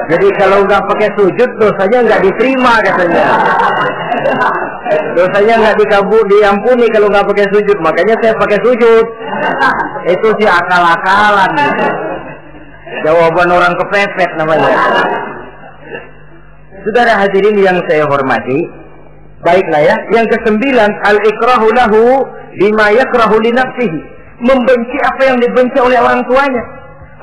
Jadi kalau nggak pakai sujud dosanya nggak diterima katanya. Dosanya nggak diampuni kalau nggak pakai sujud. Makanya saya pakai sujud. Itu sih akal-akalan. Jawaban orang kepepet namanya. Saudara hadirin yang saya hormati, baiklah ya. Yang ke-9, al-ikrahu lahu bima yakrahu li nafsihi. Membenci apa yang dibenci oleh orang tuanya.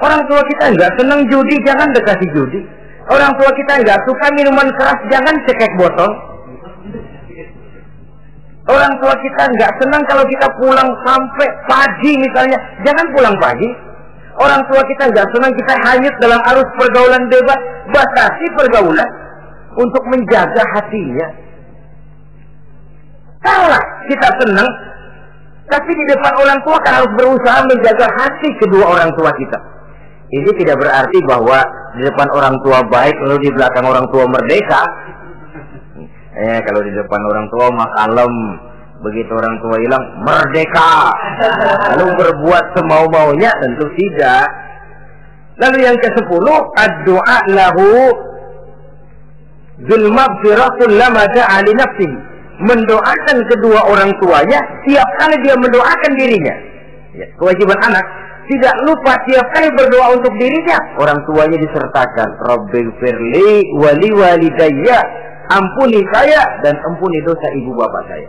Orang tua kita enggak senang judi, jangan dekati judi. Orang tua kita enggak suka minuman keras, jangan cekek botol. Orang tua kita enggak senang kalau kita pulang sampai pagi misalnya, jangan pulang pagi. Orang tua kita enggak senang kita hanyut dalam arus pergaulan bebas, batasi pergaulan untuk menjaga hatinya. Kalau kita senang, tapi di depan orang tua kan harus berusaha menjaga hati kedua orang tua kita. Ini tidak berarti bahwa di depan orang tua baik lalu di belakang orang tua merdeka. Kalau di depan orang tua mah kalem, begitu orang tua hilang merdeka, lalu berbuat semau-maunya, tentu tidak. Lalu yang ke-10, ad-du'a lahu bil maghfirah kullama da'a li nafsihi. Mendoakan kedua orang tuanya tiap kali dia mendoakan dirinya. Ya, kewajiban anak tidak lupa tiap kali berdoa untuk dirinya, orang tuanya disertakan. Rabbighfirli wali walidayya, ampuni saya dan ampuni dosa ibu bapak saya.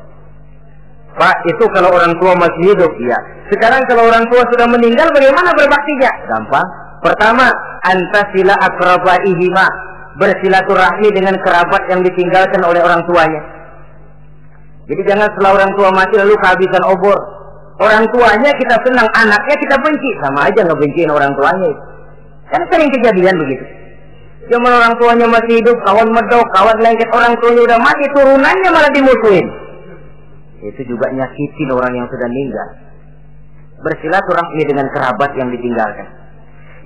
Pak, itu kalau orang tua masih hidup, ya. Sekarang kalau orang tua sudah meninggal, bagaimana berbaktinya? Gampang. Pertama, antasila akrabaihima, bersilaturahmi dengan kerabat yang ditinggalkan oleh orang tuanya. Jadi jangan setelah orang tua mati lalu kehabisan obor. Orang tuanya kita senang, anaknya kita benci, sama aja ngebenciin orang tuanya. Kan sering kejadian begitu. Zaman orang tuanya masih hidup, kawan medok, kawan lengket, orang tuanya udah mati, turunannya malah dimusuhin. Itu juga nyakitin orang yang sudah meninggal. Bersilaturahmi dengan kerabat yang ditinggalkan.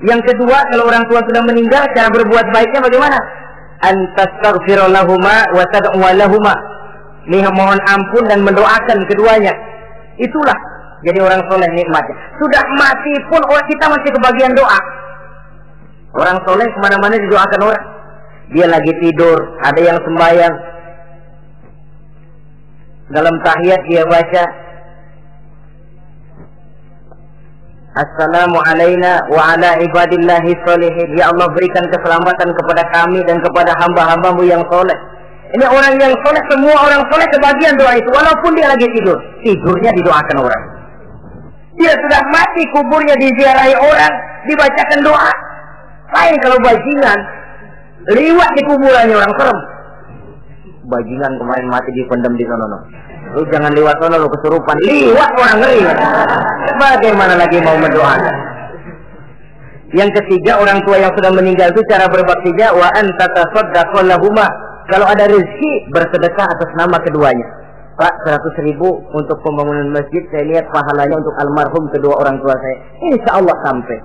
Yang kedua, kalau orang tua sudah meninggal, cara berbuat baiknya bagaimana? Antastaghfira lahuma wa tad'u lahuma. Mohon ampun dan mendoakan keduanya. Itulah jadi orang soleh nikmatnya. Sudah mati pun kita masih kebagian doa. Orang soleh kemana-mana didoakan orang. Dia lagi tidur, ada yang sembahyang. Dalam tahiyat dia baca, Assalamu alaina wa ala ibadillahi sholihin. Ya Allah, berikan keselamatan kepada kami dan kepada hamba-hambamu yang soleh. Ini orang yang soleh, semua orang soleh kebagian doa itu. Walaupun dia lagi tidur, tidurnya didoakan orang. Dia sudah mati, kuburnya diziarahi orang, dibacakan doa. Lain kalau bajingan, liwat di kuburannya orang serem. Bajingan kemarin mati dipendam di sana. Lu jangan lewat sana, lu kesurupan. Liwat orang ngeri. Bagaimana lagi mau mendoakan? Yang ketiga, orang tua yang sudah meninggal itu cara berbaktinya, wa anta tasaddaqu lahuma. Kalau ada rezeki, bersedekah atas nama keduanya. Pak, 100.000 untuk pembangunan masjid, saya lihat pahalanya untuk almarhum kedua orang tua saya. Insya Allah sampai.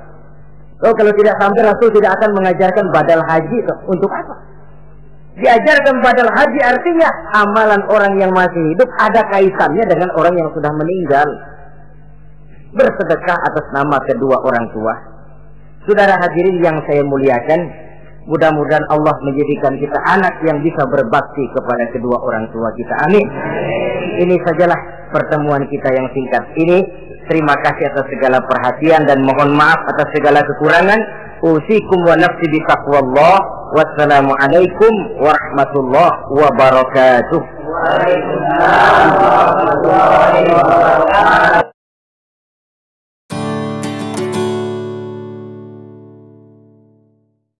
Kalau tidak sampai, Rasul tidak akan mengajarkan badal haji. Untuk apa? Diajarkan badal haji artinya amalan orang yang masih hidup ada kaitannya dengan orang yang sudah meninggal. Bersedekah atas nama kedua orang tua. Saudara hadirin yang saya muliakan, mudah-mudahan Allah menjadikan kita anak yang bisa berbakti kepada kedua orang tua kita. Amin. Ini sajalah pertemuan kita yang singkat ini. Terima kasih atas segala perhatian dan mohon maaf atas segala kekurangan. Usikum wa nafsi bi taqwallah. Wassalamualaikum warahmatullahi wabarakatuh. Waalaikumsalam warahmatullahi wabarakatuh.